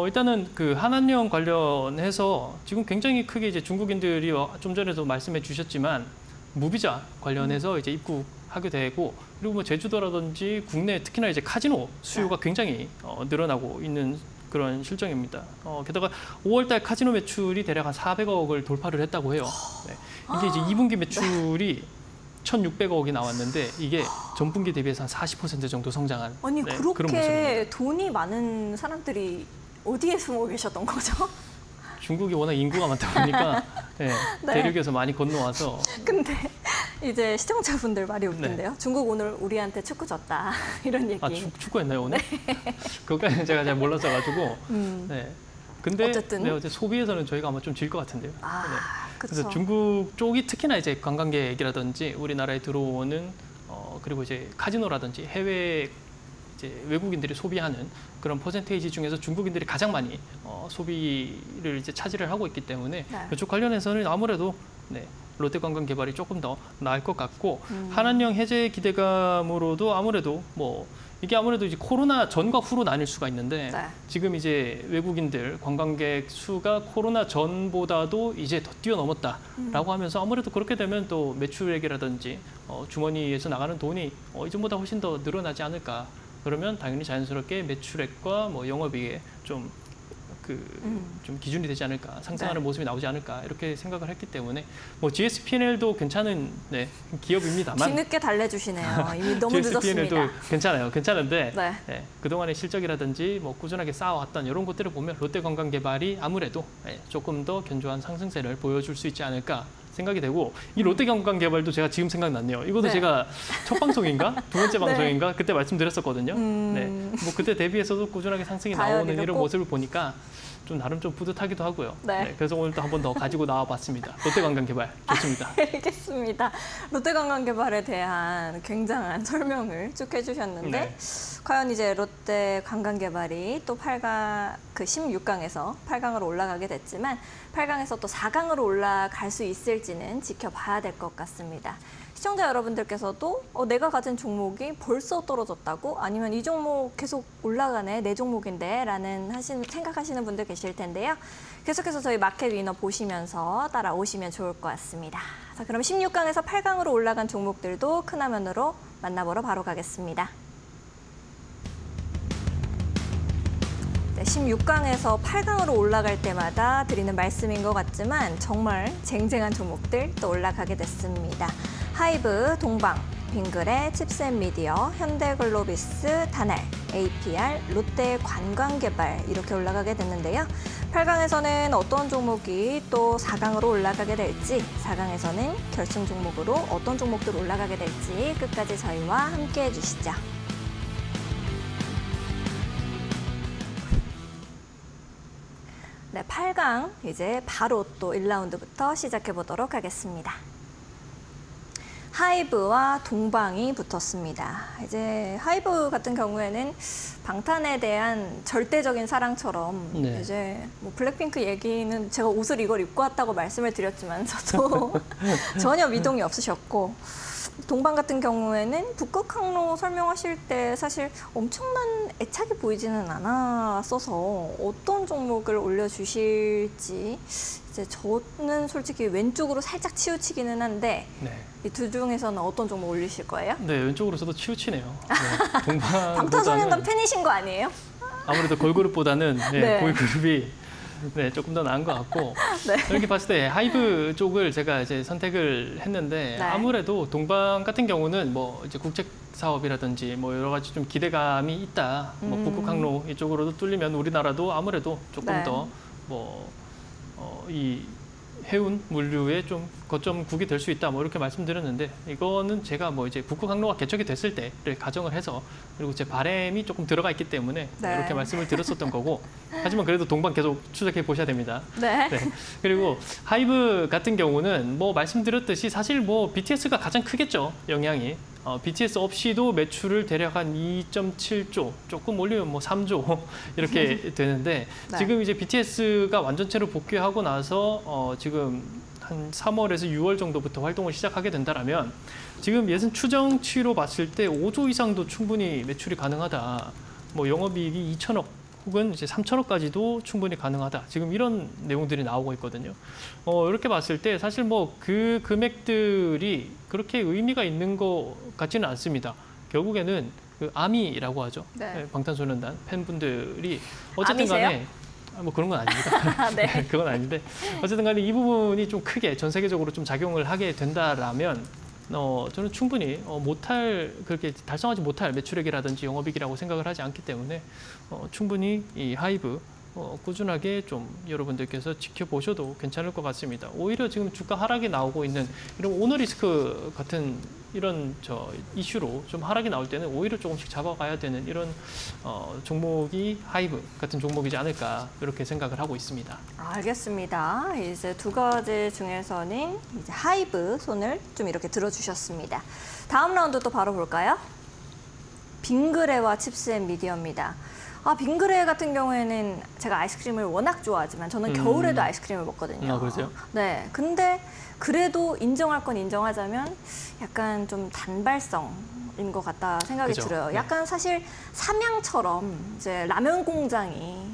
일단은 그 한한령 관련해서 지금 굉장히 크게 이제 중국인들이 좀 전에도 말씀해 주셨지만 무비자 관련해서 이제 입국하게 되고, 그리고 뭐 제주도라든지 국내 특히나 이제 카지노 수요가 굉장히 늘어나고 있는 그런 실정입니다. 게다가 5월달 카지노 매출이 대략 한 400억을 돌파를 했다고 해요. 이게 이제 2분기 매출이 1,600억이 나왔는데 이게 전분기 대비해서 한 40% 정도 성장한 아니 그런 그렇게 모습입니다. 돈이 많은 사람들이 어디에 숨어 계셨던 거죠? 중국이 워낙 인구가 많다 보니까 대륙에서 많이 건너와서. 근데 이제 시청자분들 말이 웃긴데요. 중국 오늘 우리한테 축구 졌다 이런 얘기. 축구했나요 오늘? 그것까지는 제가 잘 몰랐어가지고. 근데 어쨌든 어제 소비에서는 저희가 아마 좀 질 것 같은데요. 그래서 그쵸. 중국 쪽이 특히나 이제 관광객이라든지 우리나라에 들어오는 그리고 이제 카지노라든지 해외 이제 외국인들이 소비하는 그런 퍼센테이지 중에서 중국인들이 가장 많이 소비를 이제 차지를 하고 있기 때문에 이쪽 관련해서는 아무래도 롯데관광개발이 조금 더 나을 것 같고, 한한령 해제 기대감으로도 아무래도 뭐 이게 아무래도 이제 코로나 전과 후로 나뉠 수가 있는데 지금 이제 외국인들 관광객 수가 코로나 전보다도 이제 더 뛰어넘었다라고 하면서 아무래도 그렇게 되면 또 매출액이라든지 주머니에서 나가는 돈이 이전보다 훨씬 더 늘어나지 않을까. 그러면 당연히 자연스럽게 매출액과 뭐 영업이익에 좀 기준이 되지 않을까, 상승하는 모습이 나오지 않을까 이렇게 생각을 했기 때문에 뭐 GSPNL도 괜찮은 기업입니다만 뒤늦게 달래주시네요. 이미 너무 늦었습니다. GSPNL도 괜찮은데 그동안의 실적이라든지 뭐 꾸준하게 쌓아왔던 이런 것들을 보면 롯데관광개발이 아무래도 조금 더 견조한 상승세를 보여줄 수 있지 않을까 생각이 되고 이 롯데관광개발도 제가 지금 생각났네요. 이것도 네. 제가 첫 방송인가 두 번째 네. 방송인가 그때 말씀드렸었거든요. 네, 뭐 그때 대비해서도 꾸준하게 상승이 나오는 이런 모습을 보니까 좀 나름 좀 뿌듯하기도 하고요. 네. 네, 그래서 오늘 또 한 번 더 가지고 나와봤습니다. 롯데관광개발 좋습니다. 알겠습니다. 롯데관광개발에 대한 굉장한 설명을 쭉 해주셨는데 네. 과연 이제 롯데관광개발이 또 8강, 그 16강에서 8강으로 올라가게 됐지만 8강에서 또 4강으로 올라갈 수 있을지는 지켜봐야 될 것 같습니다. 시청자 여러분들께서도 내가 가진 종목이 벌써 떨어졌다고? 아니면 이 종목 계속 올라가네, 내 종목인데? 라는 생각하시는 분들 계실 텐데요. 계속해서 저희 마켓 위너 보시면서 따라오시면 좋을 것 같습니다. 자, 그럼 16강에서 8강으로 올라간 종목들도 큰 화면으로 만나보러 바로 가겠습니다. 네, 16강에서 8강으로 올라갈 때마다 드리는 말씀인 것 같지만 정말 쟁쟁한 종목들 또 올라가게 됐습니다. 하이브, 동방, 빙그레, 칩셋미디어, 현대글로비스, 다날, APR, 롯데관광개발 이렇게 올라가게 됐는데요. 8강에서는 어떤 종목이 또 4강으로 올라가게 될지, 4강에서는 결승 종목으로 어떤 종목들 올라가게 될지 끝까지 저희와 함께 해주시죠. 네, 8강 이제 바로 또 1라운드부터 시작해 보도록 하겠습니다. 하이브와 동방이 붙었습니다. 이제 하이브 같은 경우에는 방탄에 대한 절대적인 사랑처럼 네. 이제 뭐 블랙핑크 얘기는 제가 옷을 이걸 입고 왔다고 말씀을 드렸지만 저도 전혀 미동이 없으셨고 동방 같은 경우에는 북극 항로 설명하실 때 사실 엄청난 애착이 보이지는 않았어서 어떤 종목을 올려주실지 이제 저는 솔직히 왼쪽으로 살짝 치우치기는 한데 네. 이 두 중에서는 어떤 종목 올리실 거예요? 네, 왼쪽으로 저도 치우치네요. 네, 동방 방탄소년단 팬이신 거 아니에요? 아무래도 걸그룹보다는 네, 네. 보이그룹이 네, 조금 더 나은 것 같고 네. 이렇게 봤을 때 하이브 쪽을 제가 이제 선택을 했는데 네. 아무래도 동방 같은 경우는 뭐 이제 국책 사업이라든지 뭐 여러 가지 좀 기대감이 있다. 뭐 북극 항로 이쪽으로도 뚫리면 우리나라도 아무래도 조금 네. 더 뭐 이 해운 물류의 좀 거점국이 될 수 있다. 뭐 이렇게 말씀드렸는데 이거는 제가 뭐 이제 북극 항로가 개척이 됐을 때를 가정을 해서 그리고 제 바람이 조금 들어가 있기 때문에 네. 이렇게 말씀을 드렸었던 거고 하지만 그래도 동방 계속 추적해 보셔야 됩니다. 네. 네. 그리고 하이브 같은 경우는 뭐 말씀드렸듯이 사실 뭐 BTS가 가장 크겠죠, 영향이. BTS 없이도 매출을 대략 한 2.7조, 조금 올리면 뭐 3조 이렇게 되는데 네. 지금 이제 BTS가 완전체로 복귀하고 나서 지금 한 3월에서 6월 정도부터 활동을 시작하게 된다라면 지금 예전 추정치로 봤을 때 5조 이상도 충분히 매출이 가능하다. 뭐 영업이익이 2천억 혹은 이제 3천억까지도 충분히 가능하다. 지금 이런 내용들이 나오고 있거든요. 이렇게 봤을 때 사실 뭐 그 금액들이 그렇게 의미가 있는 것 같지는 않습니다. 결국에는 그 아미라고 하죠. 네. 방탄소년단 팬분들이 어쨌든 아미세요? 간에 뭐 그런 건 아닙니다. 네. 그건 아닌데 어쨌든 간에 이 부분이 좀 크게 전 세계적으로 좀 작용을 하게 된다라면 저는 충분히 그렇게 달성하지 못할 매출액이라든지 영업이익이라고 생각을 하지 않기 때문에 충분히 이 하이브 꾸준하게 좀 여러분들께서 지켜보셔도 괜찮을 것 같습니다. 오히려 지금 주가 하락이 나오고 있는 이런 오너리스크 같은 이런 이슈로 좀 하락이 나올 때는 오히려 조금씩 잡아가야 되는 이런 종목이 하이브 같은 종목이지 않을까 이렇게 생각을 하고 있습니다. 알겠습니다. 이제 두 가지 중에서는 이제 하이브 손을 좀 이렇게 들어주셨습니다. 다음 라운드 또 바로 볼까요? 빙그레와 칩스앤미디어입니다. 빙그레 같은 경우에는 제가 아이스크림을 워낙 좋아하지만 저는 겨울에도 아이스크림을 먹거든요. 그러세요? 네. 근데 그래도 인정할 건 인정하자면 약간 좀 단발성인 것 같다 생각이 그죠? 들어요. 네. 약간 사실 삼양처럼 이제 라면 공장이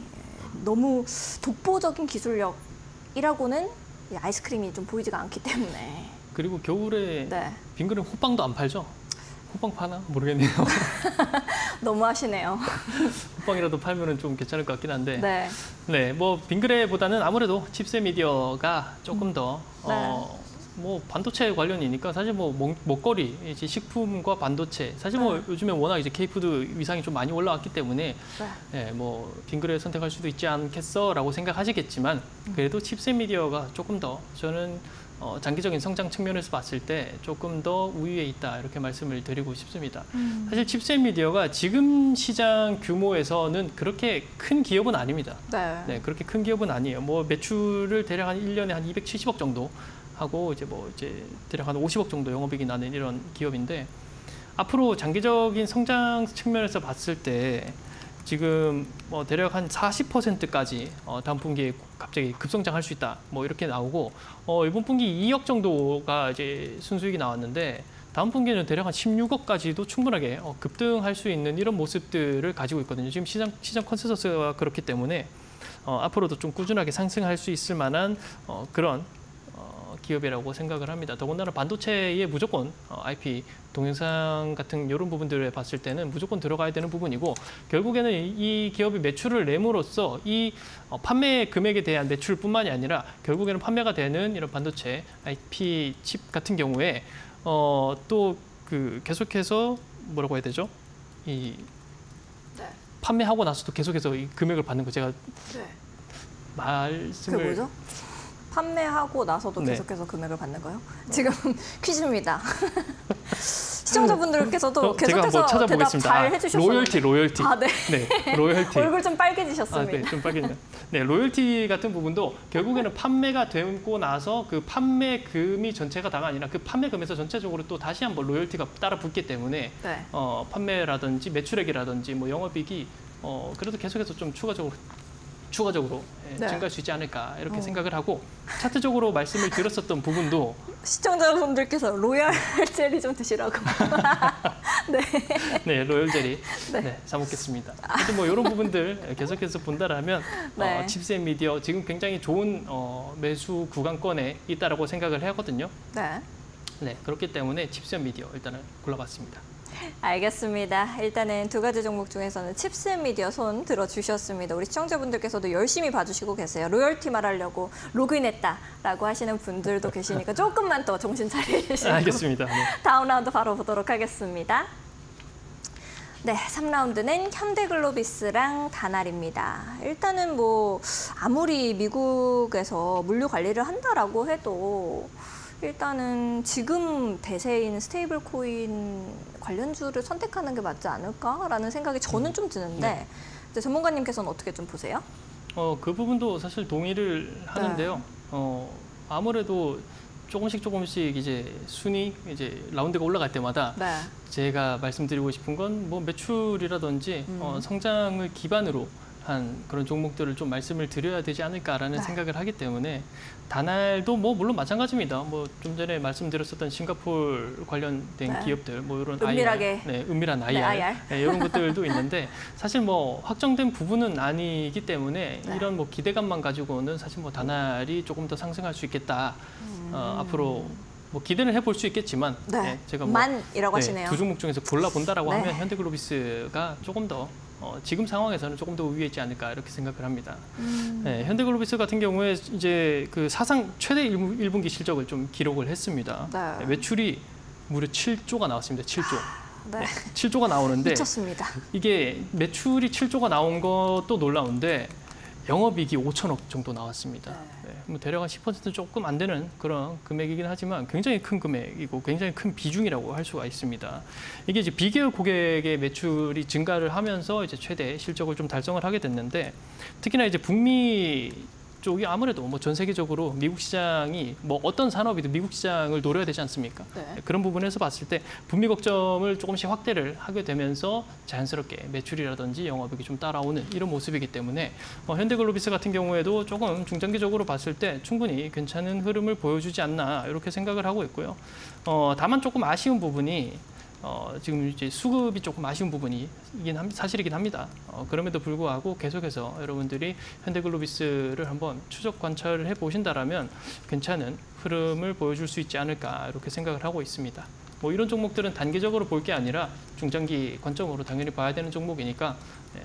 너무 독보적인 기술력이라고는 이 아이스크림이 좀 보이지가 않기 때문에. 그리고 겨울에 네. 빙그레 호빵도 안 팔죠? 호빵 파나? 모르겠네요. 너무 하시네요. 호빵이라도 팔면은 좀 괜찮을 것 같긴 한데. 네. 네, 뭐 빙그레보다는 아무래도 칩셋미디어가 조금 더 뭐 반도체 관련이니까 사실 뭐 먹거리, 이제 식품과 반도체 사실 뭐 요즘에 워낙 이제 K푸드 위상이 좀 많이 올라왔기 때문에 네, 뭐 빙그레 선택할 수도 있지 않겠어라고 생각하시겠지만 그래도 칩셋미디어가 조금 더 저는 장기적인 성장 측면에서 봤을 때 조금 더 우위에 있다 이렇게 말씀을 드리고 싶습니다. 사실 칩셋미디어가 지금 시장 규모에서는 그렇게 큰 기업은 아닙니다. 네, 그렇게 큰 기업은 아니에요. 뭐 매출을 대략 한 1년에 한 270억 정도 하고 이제 대략 한 50억 정도 영업이익이 나는 이런 기업인데 앞으로 장기적인 성장 측면에서 봤을 때 지금 대략 한 40%까지 다음 분기에 갑자기 급성장할 수 있다. 뭐 이렇게 나오고 이번 분기 2억 정도가 이제 순수익이 나왔는데 다음 분기에는 대략 한 16억까지도 충분하게 급등할 수 있는 이런 모습들을 가지고 있거든요. 지금 시장 컨센서스가 그렇기 때문에 앞으로도 좀 꾸준하게 상승할 수 있을 만한 그런 기업이라고 생각을 합니다. 더군다나 반도체에 무조건 IP, 동영상 같은 이런 부분들을 봤을 때는 무조건 들어가야 되는 부분이고 결국에는 이 기업이 매출을 내므로써 이 판매 금액에 대한 매출뿐만이 아니라 결국에는 판매가 되는 이런 반도체, IP 칩 같은 경우에 또 그 계속해서 뭐라고 해야 되죠? 판매하고 나서도 계속해서 이 금액을 받는 거 제가 말씀을 그게 뭐죠? 판매하고 나서도 계속해서 금액을 받는 거요? 지금 퀴즈입니다. 시청자분들께서도 계속해서 대답 잘 해주셨어요. 로열티. 아, 네. 네, 로열티. 얼굴 좀 빨개지셨습니다. 네, 좀 빨개지네요. 네, 로열티 같은 부분도 결국에는 판매가 되고 나서 그 판매금이 전체가 다가 아니라 그 판매금에서 전체적으로 또 다시 한번 로열티가 따라 붙기 때문에 판매라든지 매출액이라든지 뭐 영업이익이 그래도 계속해서 좀 추가적으로 증가할 수 있지 않을까 이렇게 생각을 하고 차트적으로 말씀을 드렸었던 부분도 시청자분들께서 로얄 젤리 좀 드시라고. 네, 로얄 젤리 사 먹겠습니다. 하여튼 뭐 이런 부분들 계속해서 본다라면 칩셋미디어 지금 굉장히 좋은 매수 구간권에 있다라고 생각을 하거든요. 네, 그렇기 때문에 칩셋미디어 일단은 골라봤습니다. 알겠습니다. 일단은 두 가지 종목 중에서는 칩셋미디어 손 들어주셨습니다. 우리 시청자분들께서도 열심히 봐주시고 계세요. 로열티 말하려고 로그인했다라고 하시는 분들도 계시니까 조금만 더 정신 차리시고 알겠습니다. 네. 다음 라운드 바로 보도록 하겠습니다. 네, 3라운드는 현대글로비스랑 다날입니다. 일단은 뭐 아무리 미국에서 물류 관리를 한다라고 해도 일단은 지금 대세인 스테이블 코인 관련주를 선택하는 게 맞지 않을까라는 생각이 저는 좀 드는데 전문가님께서는 어떻게 좀 보세요? 그 부분도 사실 동의를 하는데요. 아무래도 조금씩 이제 순위 이제 라운드가 올라갈 때마다 제가 말씀드리고 싶은 건 뭐 매출이라든지 성장을 기반으로 한 그런 종목들을 좀 말씀을 드려야 되지 않을까라는 생각을 하기 때문에 다날도 뭐 물론 마찬가지입니다. 뭐 좀 전에 말씀드렸었던 싱가포르 관련된 기업들 뭐 이런 은밀하게 은밀한 IR 이런 것들도 있는데 사실 뭐 확정된 부분은 아니기 때문에 이런 뭐 기대감만 가지고는 사실 뭐 다날이 조금 더 상승할 수 있겠다. 앞으로 뭐 기대는 해볼 수 있겠지만 제가 뭐 만이라고 하시네요. 두 종목 중에서 골라본다라고 하면 현대글로비스가 조금 더 지금 상황에서는 조금 더 위에 있지 않을까 이렇게 생각을 합니다. 현대글로비스 같은 경우에 이제 그 사상 최대 1분기 실적을 좀 기록을 했습니다. 매출이 무려 7조가 나왔습니다. 7조. 7조가 나오는데 미쳤습니다. 이게 매출이 7조가 나온 것도 놀라운데 영업이익이 5천억 정도 나왔습니다. 뭐 대략 한 10% 조금 안 되는 그런 금액이긴 하지만 굉장히 큰 금액이고 굉장히 큰 비중이라고 할 수가 있습니다. 이게 이제 비계열 고객의 매출이 증가를 하면서 이제 최대 실적을 좀 달성을 하게 됐는데 특히나 이제 북미 쪽이 아무래도 뭐 전 세계적으로 미국 시장이 뭐 어떤 산업이든 미국 시장을 노려야 되지 않습니까? 그런 부분에서 봤을 때 북미 거점을 조금씩 확대를 하게 되면서 자연스럽게 매출이라든지 영업이익이 좀 따라오는 이런 모습이기 때문에 현대글로비스 같은 경우에도 조금 중장기적으로 봤을 때 충분히 괜찮은 흐름을 보여주지 않나 이렇게 생각을 하고 있고요. 다만 조금 아쉬운 부분이 지금 이제 수급이 조금 아쉬운 부분이 사실이긴 합니다. 그럼에도 불구하고 계속해서 여러분들이 현대글로비스를 한번 추적 관찰을 해보신다라면 괜찮은 흐름을 보여줄 수 있지 않을까 이렇게 생각을 하고 있습니다. 뭐 이런 종목들은 단기적으로 볼 게 아니라 중장기 관점으로 당연히 봐야 되는 종목이니까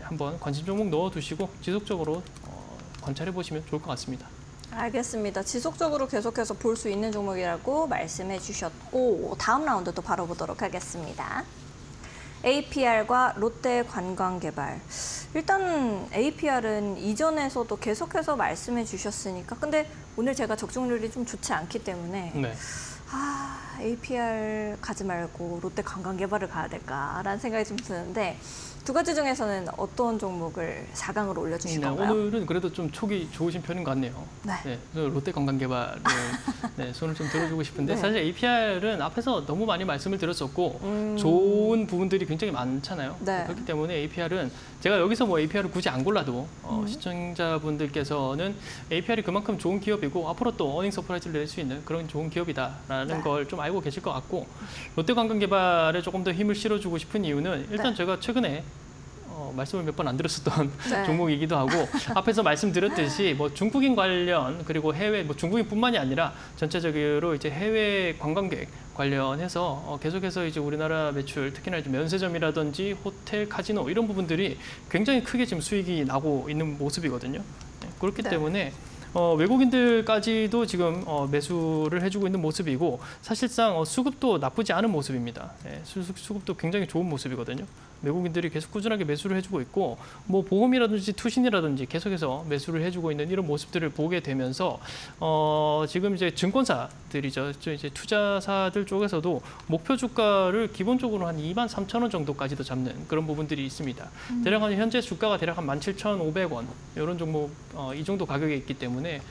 한번 관심 종목 넣어두시고 지속적으로 관찰해 보시면 좋을 것 같습니다. 알겠습니다. 지속적으로 계속해서 볼 수 있는 종목이라고 말씀해 주셨고 다음 라운드도 바로 보도록 하겠습니다. APR과 롯데관광개발. 일단 APR은 이전에서도 계속해서 말씀해 주셨으니까 근데 오늘 제가 적중률이 좀 좋지 않기 때문에 네. APR 가지 말고 롯데 관광개발을 가야 될까라는 생각이 좀 드는데 두 가지 중에서는 어떤 종목을 4강으로 올려주실 건가요? 오늘은 그래도 좀 촉이 좋으신 편인 것 같네요. 네. 롯데 관광개발을 네, 손을 좀 들어주고 싶은데 네. 사실 APR은 앞에서 너무 많이 말씀을 드렸었고 좋은 부분들이 굉장히 많잖아요. 네. 그렇기 때문에 APR은 제가 여기서 뭐 APR을 굳이 안 골라도 시청자분들께서는 APR이 그만큼 좋은 기업이고 앞으로 또 어닝 서프라이즈를 낼 수 있는 그런 좋은 기업이다라는 네. 걸 좀 알고 계실 것 같고 롯데 관광개발에 조금 더 힘을 실어주고 싶은 이유는 일단 네. 제가 최근에 말씀을 몇 번 안 드렸었던 네. 종목이기도 하고 앞에서 말씀드렸듯이 뭐 중국인 관련 그리고 해외 뭐 중국인뿐만이 아니라 전체적으로 이제 해외 관광객 관련해서 계속해서 이제 우리나라 매출 특히나 이제 면세점이라든지 호텔, 카지노 이런 부분들이 굉장히 크게 지금 수익이 나고 있는 모습이거든요. 네, 그렇기 네. 때문에 외국인들까지도 지금 매수를 해주고 있는 모습이고 사실상 수급도 나쁘지 않은 모습입니다. 네, 수급도 굉장히 좋은 모습이거든요. 외국인들이 계속 꾸준하게 매수를 해주고 있고 뭐 보험이라든지 투신이라든지 계속해서 매수를 해주고 있는 이런 모습들을 보게 되면서 지금 이제 증권사들이죠. 이제 투자사들 쪽에서도 목표 주가를 기본적으로 한 23,000원 정도까지도 잡는 그런 부분들이 있습니다. 대략 한 현재 주가가 대략 한 17,500원 이런 종목 이 정도 가격에 있기 때문에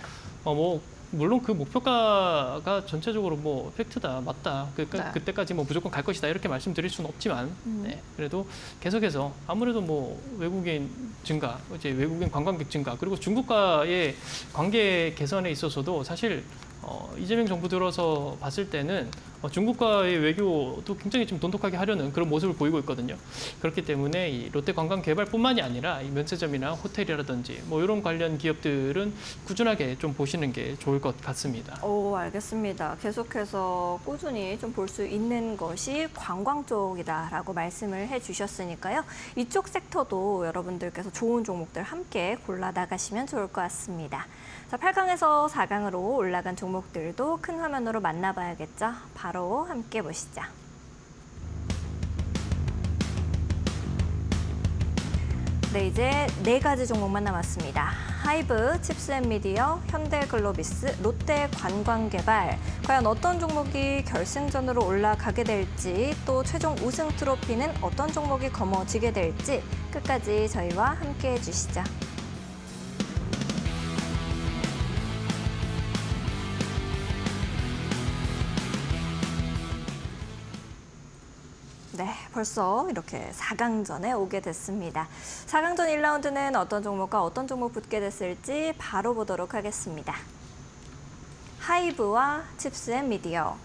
뭐 물론 그 목표가가 전체적으로 뭐 팩트다, 맞다, 그때까지 뭐 무조건 갈 것이다 이렇게 말씀드릴 수는 없지만 네, 그래도 계속해서 아무래도 뭐 외국인 증가, 이제 외국인 관광객 증가 그리고 중국과의 관계 개선에 있어서도 사실 이재명 정부 들어서 봤을 때는 중국과의 외교도 굉장히 좀 돈독하게 하려는 그런 모습을 보이고 있거든요. 그렇기 때문에 이 롯데 관광개발뿐만이 아니라 이 면세점이나 호텔이라든지 뭐 이런 관련 기업들은 꾸준하게 좀 보시는 게 좋을 것 같습니다. 오, 알겠습니다. 계속해서 꾸준히 좀 볼 수 있는 것이 관광 쪽이다라고 말씀을 해주셨으니까요. 이쪽 섹터도 여러분들께서 좋은 종목들 함께 골라 나가시면 좋을 것 같습니다. 자, 8강에서 4강으로 올라간 종목들도 큰 화면으로 만나봐야겠죠. 바로 함께 보시죠. 네, 이제 4가지 종목만 남았습니다. 하이브, 칩스앤미디어, 현대글로비스, 롯데관광개발. 과연 어떤 종목이 결승전으로 올라가게 될지 또 최종 우승 트로피는 어떤 종목이 거머쥐게 될지 끝까지 저희와 함께 해주시죠. 네, 벌써 이렇게 4강전에 오게 됐습니다. 4강전 1라운드는 어떤 종목과 어떤 종목 붙게 됐을지 바로 보도록 하겠습니다. 하이브와 칩스앤미디어.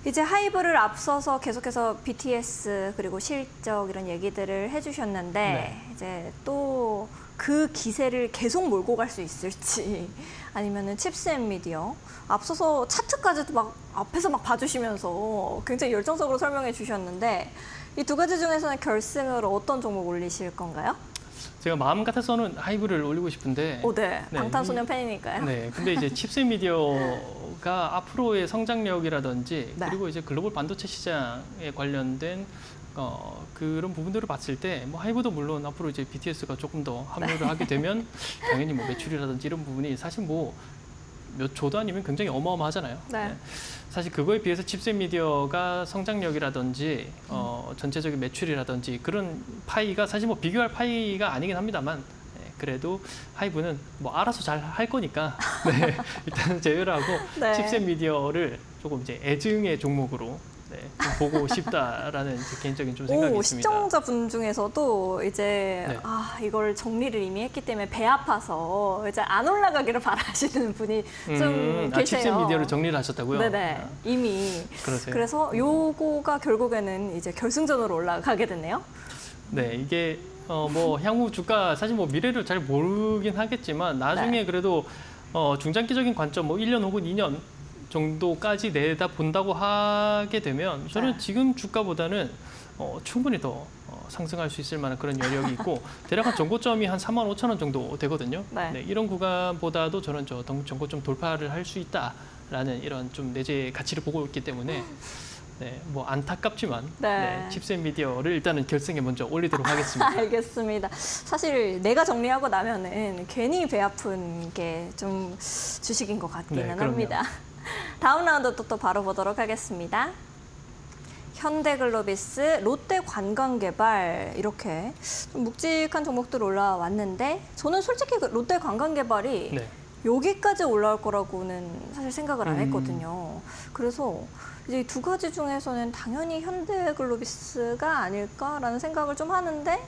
이제 하이브를 앞서서 계속해서 BTS 그리고 실적 이런 얘기들을 해주셨는데 네. 이제 또 그 기세를 계속 몰고 갈 수 있을지 아니면은 칩스앤미디어 앞서서 차트까지도 막 앞에서 막 봐주시면서 굉장히 열정적으로 설명해 주셨는데 이 두 가지 중에서는 결승으로 어떤 종목 올리실 건가요? 제가 마음 같아서는 하이브를 올리고 싶은데 네. 방탄소년 팬이니까요. 네, 근데 이제 칩스미디어가 앞으로의 성장력이라든지 네. 그리고 이제 글로벌 반도체 시장에 관련된 그런 부분들을 봤을 때 뭐 하이브도 물론 앞으로 이제 BTS가 조금 더 합류를 하게 되면 당연히 뭐 매출이라든지 이런 부분이 사실 뭐 몇 조 단위면 굉장히 어마어마하잖아요. 네. 네. 사실 그거에 비해서 칩스미디어가 성장력이라든지 전체적인 매출이라든지 그런 파이가 사실 뭐 비교할 파이가 아니긴 합니다만 네, 그래도 하이브는 뭐 알아서 잘 할 거니까 네, 일단 제외를 하고 네. 칩스미디어를 조금 이제 애증의 종목으로 네, 좀 보고 싶다라는 제 개인적인 좀 생각이 있습니다. 시청자분 중에서도 이제 네. 이걸 정리를 이미 했기 때문에 배 아파서 이제 안 올라가기를 바라시는 분이 좀 계세요. 칩스미디어를 정리를 하셨다고요? 네네, 이미. 그러세요. 그래서 요거가 결국에는 이제 결승전으로 올라가게 됐네요. 네, 이게 뭐 향후 주가 사실 뭐 미래를 잘 모르긴 하겠지만 나중에 네. 그래도 중장기적인 관점 뭐 1년 혹은 2년 정도까지 내다 본다고 하게 되면 저는 네. 지금 주가보다는 충분히 더 상승할 수 있을 만한 그런 여력이 있고 대략 한 정고점이 한 45,000원 정도 되거든요. 네. 네, 이런 구간보다도 저는 정고점 돌파를 할 수 있다라는 이런 좀 내재 가치를 보고 있기 때문에 네, 뭐 안타깝지만 네. 네, 칩셋 미디어를 일단은 결승에 먼저 올리도록 하겠습니다. 알겠습니다. 사실 내가 정리하고 나면은 괜히 배 아픈 게 좀 주식인 것 같기는 네, 합니다. 다음 라운드 또 바로 보도록 하겠습니다. 현대글로비스, 롯데관광개발 이렇게 좀 묵직한 종목들 올라왔는데 저는 솔직히 롯데관광개발이 네. 여기까지 올라올 거라고는 사실 생각을 안 했거든요. 그래서 이제 두 가지 중에서는 당연히 현대글로비스가 아닐까라는 생각을 좀 하는데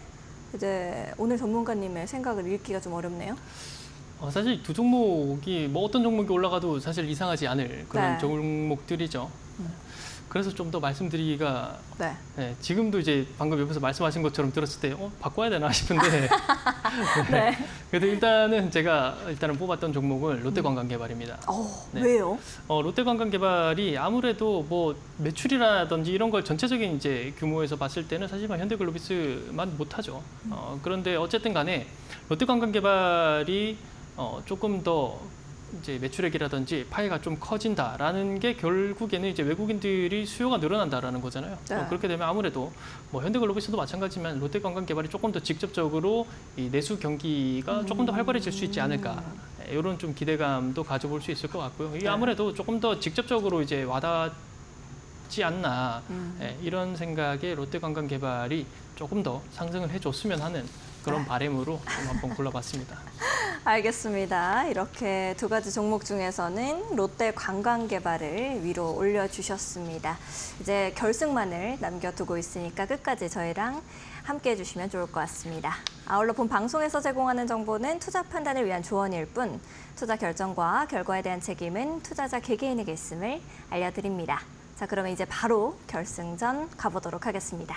이제 오늘 전문가님의 생각을 읽기가 좀 어렵네요. 사실 두 종목이 뭐 어떤 종목이 올라가도 사실 이상하지 않을 그런 네. 종목들이죠. 그래서 좀 더 말씀드리기가 네. 네, 지금도 이제 방금 옆에서 말씀하신 것처럼 들었을 때 바꿔야 되나 싶은데 네. 그래도 일단은 제가 뽑았던 종목은 롯데관광개발입니다. 네. 왜요? 롯데관광개발이 아무래도 뭐 매출이라든지 이런 걸 전체적인 이제 규모에서 봤을 때는 사실 현대글로비스만 못하죠. 그런데 어쨌든 간에 롯데관광개발이 조금 더 이제 매출액이라든지 파이가 좀 커진다라는 게 결국에는 이제 외국인들이 수요가 늘어난다라는 거잖아요. 네. 그렇게 되면 아무래도 뭐 현대글로비스도 마찬가지지만 롯데관광개발이 조금 더 직접적으로 이 내수 경기가 조금 더 활발해질 수 있지 않을까 이런 좀 기대감도 가져볼 수 있을 것 같고요. 이게 아무래도 조금 더 직접적으로 이제 와닿지 않나 이런 생각에 롯데관광개발이 조금 더 상승을 해줬으면 하는 그런 바람으로 좀 한번 골라봤습니다. 알겠습니다. 이렇게 두 가지 종목 중에서는 롯데관광개발을 위로 올려주셨습니다. 이제 결승만을 남겨두고 있으니까 끝까지 저희랑 함께 해주시면 좋을 것 같습니다. 아울러 본 방송에서 제공하는 정보는 투자 판단을 위한 조언일 뿐 투자 결정과 결과에 대한 책임은 투자자 개개인에게 있음을 알려드립니다. 자, 그러면 이제 바로 결승전 가보도록 하겠습니다.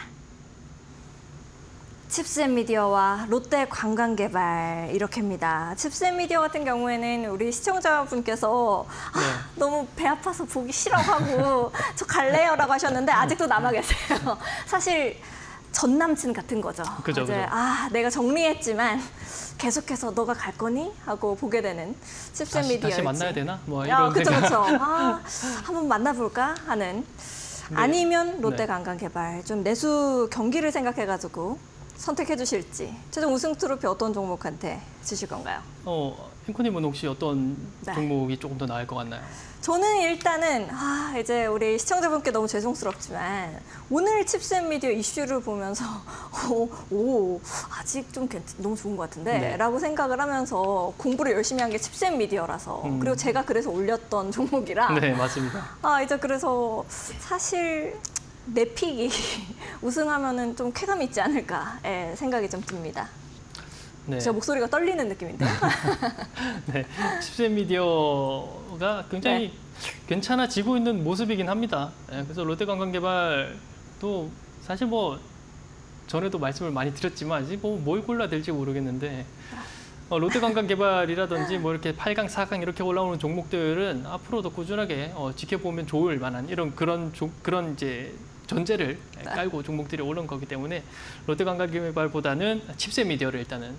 칩셋미디어와 롯데관광개발 이렇게입니다. 칩셋미디어 같은 경우에는 우리 시청자분께서 너무 배 아파서 보기 싫어하고 저 갈래요라고 하셨는데 아직도 남아 계세요. 사실 전 남친 같은 거죠. 그죠, 이제 그죠. 내가 정리했지만 계속해서 너가 갈 거니? 하고 보게 되는 칩셋미디어일지. 다시 만나야 되나? 뭐 이런 그쵸, 생각. 그쵸. 한번 만나볼까? 하는. 아니면 롯데관광개발. 좀 내수 경기를 생각해가지고 선택해 주실지. 최종 우승 트로피 어떤 종목한테 주실 건가요? 앵커님은 혹시 어떤 네. 종목이 조금 더 나을 것 같나요? 저는 일단은 이제 우리 시청자분께 너무 죄송스럽지만 오늘 칩셋미디어 이슈를 보면서 아직 좀 너무 좋은 것 같은데 네. 라고 생각을 하면서 공부를 열심히 한 게 칩셋미디어라서 그리고 제가 그래서 올렸던 종목이라 네, 맞습니다. 이제 그래서 사실 내 픽이 우승하면은 좀 쾌감이 있지 않을까 생각이 좀 듭니다. 네. 제 목소리가 떨리는 느낌인데요. 네, 칩셋 미디어가 굉장히 괜찮아지고 있는 모습이긴 합니다. 그래서 롯데관광개발도 사실 뭐 전에도 말씀을 많이 드렸지만 이제 뭘 골라야 될지 모르겠는데 롯데관광개발이라든지 뭐 이렇게 8강, 4강 이렇게 올라오는 종목들은 앞으로도 꾸준하게 지켜보면 좋을 만한 그런 이제 전제를 깔고 종목들이 오른 거기 때문에 롯데관광개발보다는 칩셋 미디어를 일단은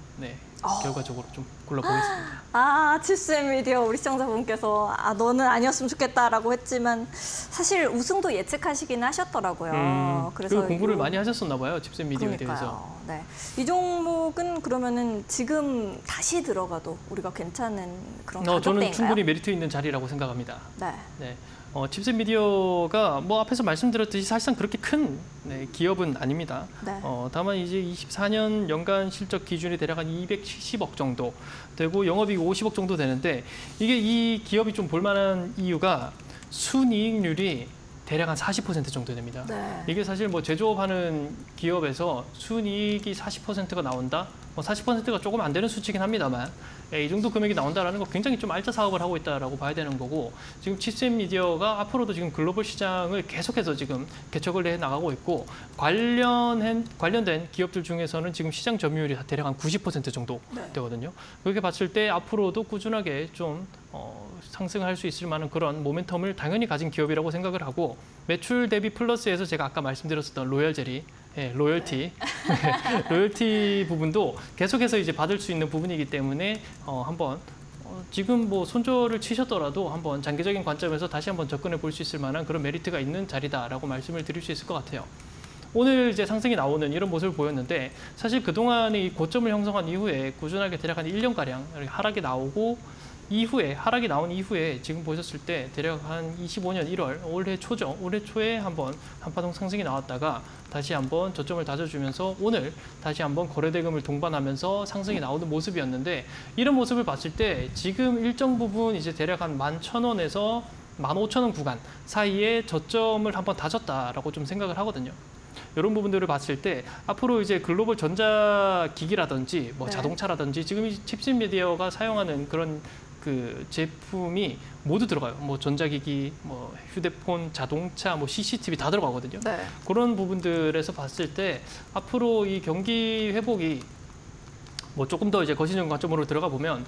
결과적으로 좀 골라보겠습니다. 칩셋미디어 우리 시청자분께서 너는 아니었으면 좋겠다라고 했지만 사실 우승도 예측하시긴 하셨더라고요. 그래서 공부를 많이 하셨었나 봐요, 칩셋 미디어에 대해서. 네. 이 종목은 그러면은 지금 다시 들어가도 우리가 괜찮은 그런 가격대인가요? 저는 충분히 메리트 있는 자리라고 생각합니다. 네. 칩셋 미디어가 뭐 앞에서 말씀드렸듯이 사실상 그렇게 큰 기업은 아닙니다. 네. 다만 이제 24년 연간 실적 기준이 대략 한 270억 정도 되고 영업이익 50억 정도 되는데 이게 이 기업이 좀 볼만한 이유가 순이익률이 대략 한 40% 정도 됩니다. 네. 이게 사실 뭐 제조업하는 기업에서 순이익이 40%가 나온다? 40%가 조금 안 되는 수치긴 합니다만 이 정도 금액이 나온다는 거 굉장히 좀 알짜 사업을 하고 있다라고 봐야 되는 거고 지금 칩셋 미디어가 앞으로도 지금 글로벌 시장을 계속해서 지금 개척을 해 나가고 있고 관련된 기업들 중에서는 지금 시장 점유율이 대략 한 90% 정도 되거든요. 그렇게 봤을 때 앞으로도 꾸준하게 좀 상승할 수 있을 만한 그런 모멘텀을 당연히 가진 기업이라고 생각을 하고 매출 대비 플러스에서 제가 아까 말씀드렸었던 로열젤리 로열티 로열티 부분도 계속해서 이제 받을 수 있는 부분이기 때문에 한번 지금 뭐 손절을 치셨더라도 한번 장기적인 관점에서 다시 한번 접근해 볼 수 있을 만한 그런 메리트가 있는 자리다라고 말씀을 드릴 수 있을 것 같아요. 오늘 이제 상승이 나오는 이런 모습을 보였는데 사실 그동안의 이 고점을 형성한 이후에 꾸준하게 대략 한 1년가량 하락이 나오고 하락이 나온 이후에 지금 보셨을 때 대략 한 25년 1월 올해 초죠. 올해 초에 한번 한파동 상승이 나왔다가 다시 한번 저점을 다져주면서 오늘 다시 한번 거래대금을 동반하면서 상승이 나오는 모습이었는데 이런 모습을 봤을 때 지금 일정 부분 이제 대략 한 11,000원에서 15,000원 구간 사이에 저점을 한번 다졌다라고 좀 생각을 하거든요. 이런 부분들을 봤을 때 앞으로 이제 글로벌 전자기기라든지 뭐 자동차라든지 지금 이 칩셋 미디어가 사용하는 그런 그 제품이 모두 들어가요. 뭐 전자기기, 뭐 휴대폰, 자동차, 뭐 CCTV 다 들어가거든요. 네. 그런 부분들에서 봤을 때 앞으로 이 경기 회복이 뭐 조금 더 이제 거시적 관점으로 들어가 보면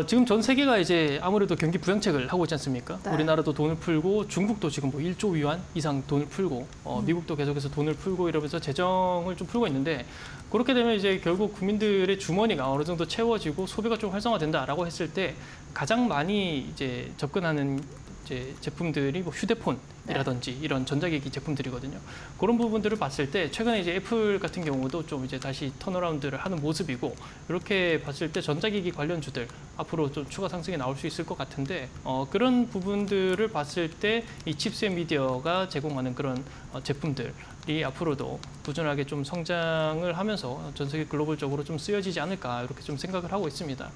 지금 전 세계가 이제 아무래도 경기 부양책을 하고 있지 않습니까? 네. 우리나라도 돈을 풀고 중국도 지금 뭐 1조 위안 이상 돈을 풀고 미국도 계속해서 돈을 풀고 이러면서 재정을 좀 풀고 있는데 그렇게 되면 이제 결국 국민들의 주머니가 어느 정도 채워지고 소비가 좀 활성화된다라고 했을 때 가장 많이 이제 접근하는 이제 제품들이 뭐 휴대폰이라든지 이런 전자기기 제품들이거든요. 그런 부분들을 봤을 때 최근에 이제 애플 같은 경우도 좀 이제 다시 턴어라운드를 하는 모습이고 이렇게 봤을 때 전자기기 관련주들 앞으로 좀 추가 상승이 나올 수 있을 것 같은데 그런 부분들을 봤을 때 이 칩셋 미디어가 제공하는 그런 제품들이 앞으로도 꾸준하게 좀 성장을 하면서 전 세계 글로벌적으로 좀 쓰여지지 않을까 이렇게 좀 생각을 하고 있습니다.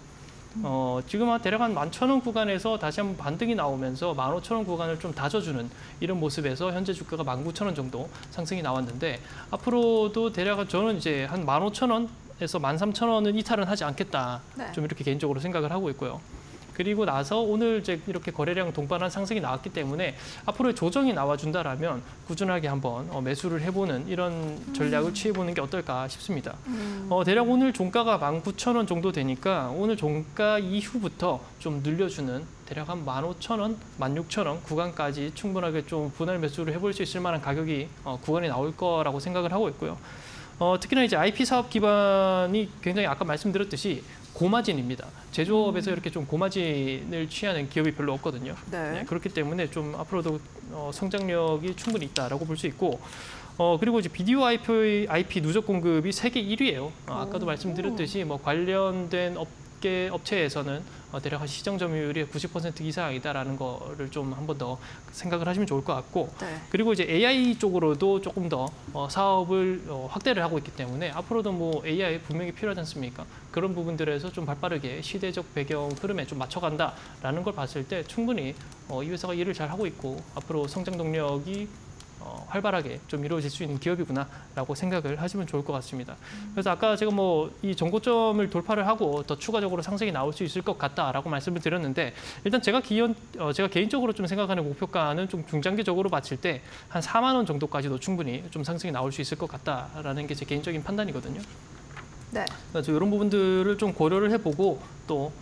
지금 대략 한 11,000원 구간에서 다시 한번 반등이 나오면서 15,000원 구간을 좀 다져주는 이런 모습에서 현재 주가가 19,000원 정도 상승이 나왔는데 앞으로도 대략 저는 이제 한 15,000원에서 13,000원은 이탈은 하지 않겠다. 좀 이렇게 개인적으로 생각을 하고 있고요. 그리고 나서 오늘 이제 이렇게 거래량 동반한 상승이 나왔기 때문에 앞으로의 조정이 나와준다라면 꾸준하게 한번 매수를 해보는 이런 전략을 취해보는 게 어떨까 싶습니다. 대략 오늘 종가가 19,000원 정도 되니까 오늘 종가 이후부터 좀 늘려주는 대략 한 15,000원, 16,000원 구간까지 충분하게 좀 분할 매수를 해볼 수 있을 만한 가격이 구간이 나올 거라고 생각을 하고 있고요. 특히나 이제 IP 사업 기반이 굉장히 아까 말씀드렸듯이 고마진입니다. 제조업에서 이렇게 좀 고마진을 취하는 기업이 별로 없거든요. 네, 그렇기 때문에 좀 앞으로도 성장력이 충분히 있다라고 볼 수 있고 그리고 이제 비디오 IP 누적 공급이 세계 1위예요. 아까도 말씀드렸듯이 뭐 관련된 업체에서는 대략 시장 점유율이 90% 이상이다라는 거를 좀 한 번 더 생각을 하시면 좋을 것 같고 그리고 이제 AI 쪽으로도 조금 더 사업을 확대를 하고 있기 때문에 앞으로도 뭐 AI 분명히 필요하지 않습니까? 그런 부분들에서 좀 발빠르게 시대적 배경 흐름에 좀 맞춰간다라는 걸 봤을 때 충분히 이 회사가 일을 잘 하고 있고 앞으로 성장 동력이 활발하게 좀 이루어질 수 있는 기업이구나라고 생각을 하시면 좋을 것 같습니다. 그래서 아까 제가 뭐 이 전고점을 돌파를 하고 더 추가적으로 상승이 나올 수 있을 것 같다라고 말씀을 드렸는데 일단 제가 개인적으로 좀 생각하는 목표가는 좀 중장기적으로 봤을 때 한 4만 원 정도까지도 충분히 좀 상승이 나올 수 있을 것 같다라는 게 제 개인적인 판단이거든요. 네. 그래서 이런 부분들을 좀 고려를 해보고 또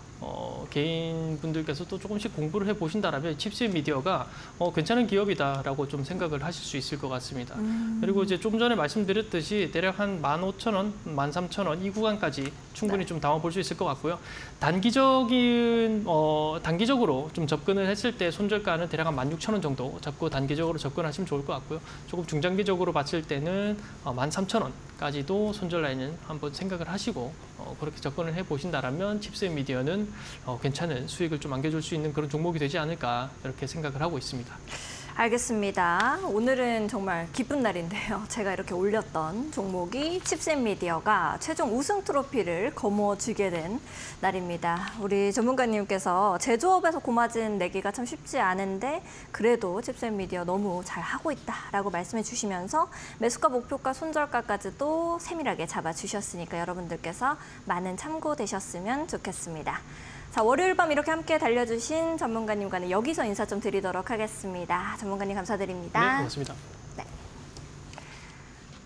개인분들께서 또 조금씩 공부를 해보신다라면 칩셋 미디어가 괜찮은 기업이다라고 좀 생각을 하실 수 있을 것 같습니다. 그리고 이제 좀 전에 말씀드렸듯이 대략 한 15,000원, 13,000원 이 구간까지 충분히 좀 담아볼 수 있을 것 같고요. 단기적으로 좀 접근을 했을 때 손절가는 대략 한 16,000원 정도 잡고 단기적으로 접근하시면 좋을 것 같고요. 조금 중장기적으로 봤을 때는 13,000원까지도 손절 라인은 한번 생각을 하시고 그렇게 접근을 해보신다라면 칩셋 미디어는 괜찮은 수익을 좀 안겨줄 수 있는 그런 종목이 되지 않을까 이렇게 생각을 하고 있습니다. 알겠습니다. 오늘은 정말 기쁜 날인데요. 제가 이렇게 올렸던 종목이 칩셋 미디어가 최종 우승 트로피를 거머쥐게 된 날입니다. 우리 전문가님께서 제조업에서 고마진 내기가 참 쉽지 않은데 그래도 칩셋 미디어 너무 잘하고 있다라고 말씀해 주시면서 매수가, 목표가, 손절가까지도 세밀하게 잡아주셨으니까 여러분들께서 많은 참고되셨으면 좋겠습니다. 자, 월요일 밤 이렇게 함께 달려주신 전문가님과는 여기서 인사 좀 드리도록 하겠습니다. 전문가님 감사드립니다. 네, 고맙습니다.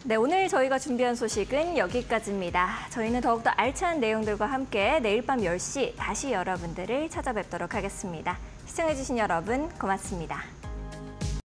네, 오늘 저희가 준비한 소식은 여기까지입니다. 저희는 더욱더 알찬 내용들과 함께 내일 밤 10시 다시 여러분들을 찾아뵙도록 하겠습니다. 시청해주신 여러분 고맙습니다.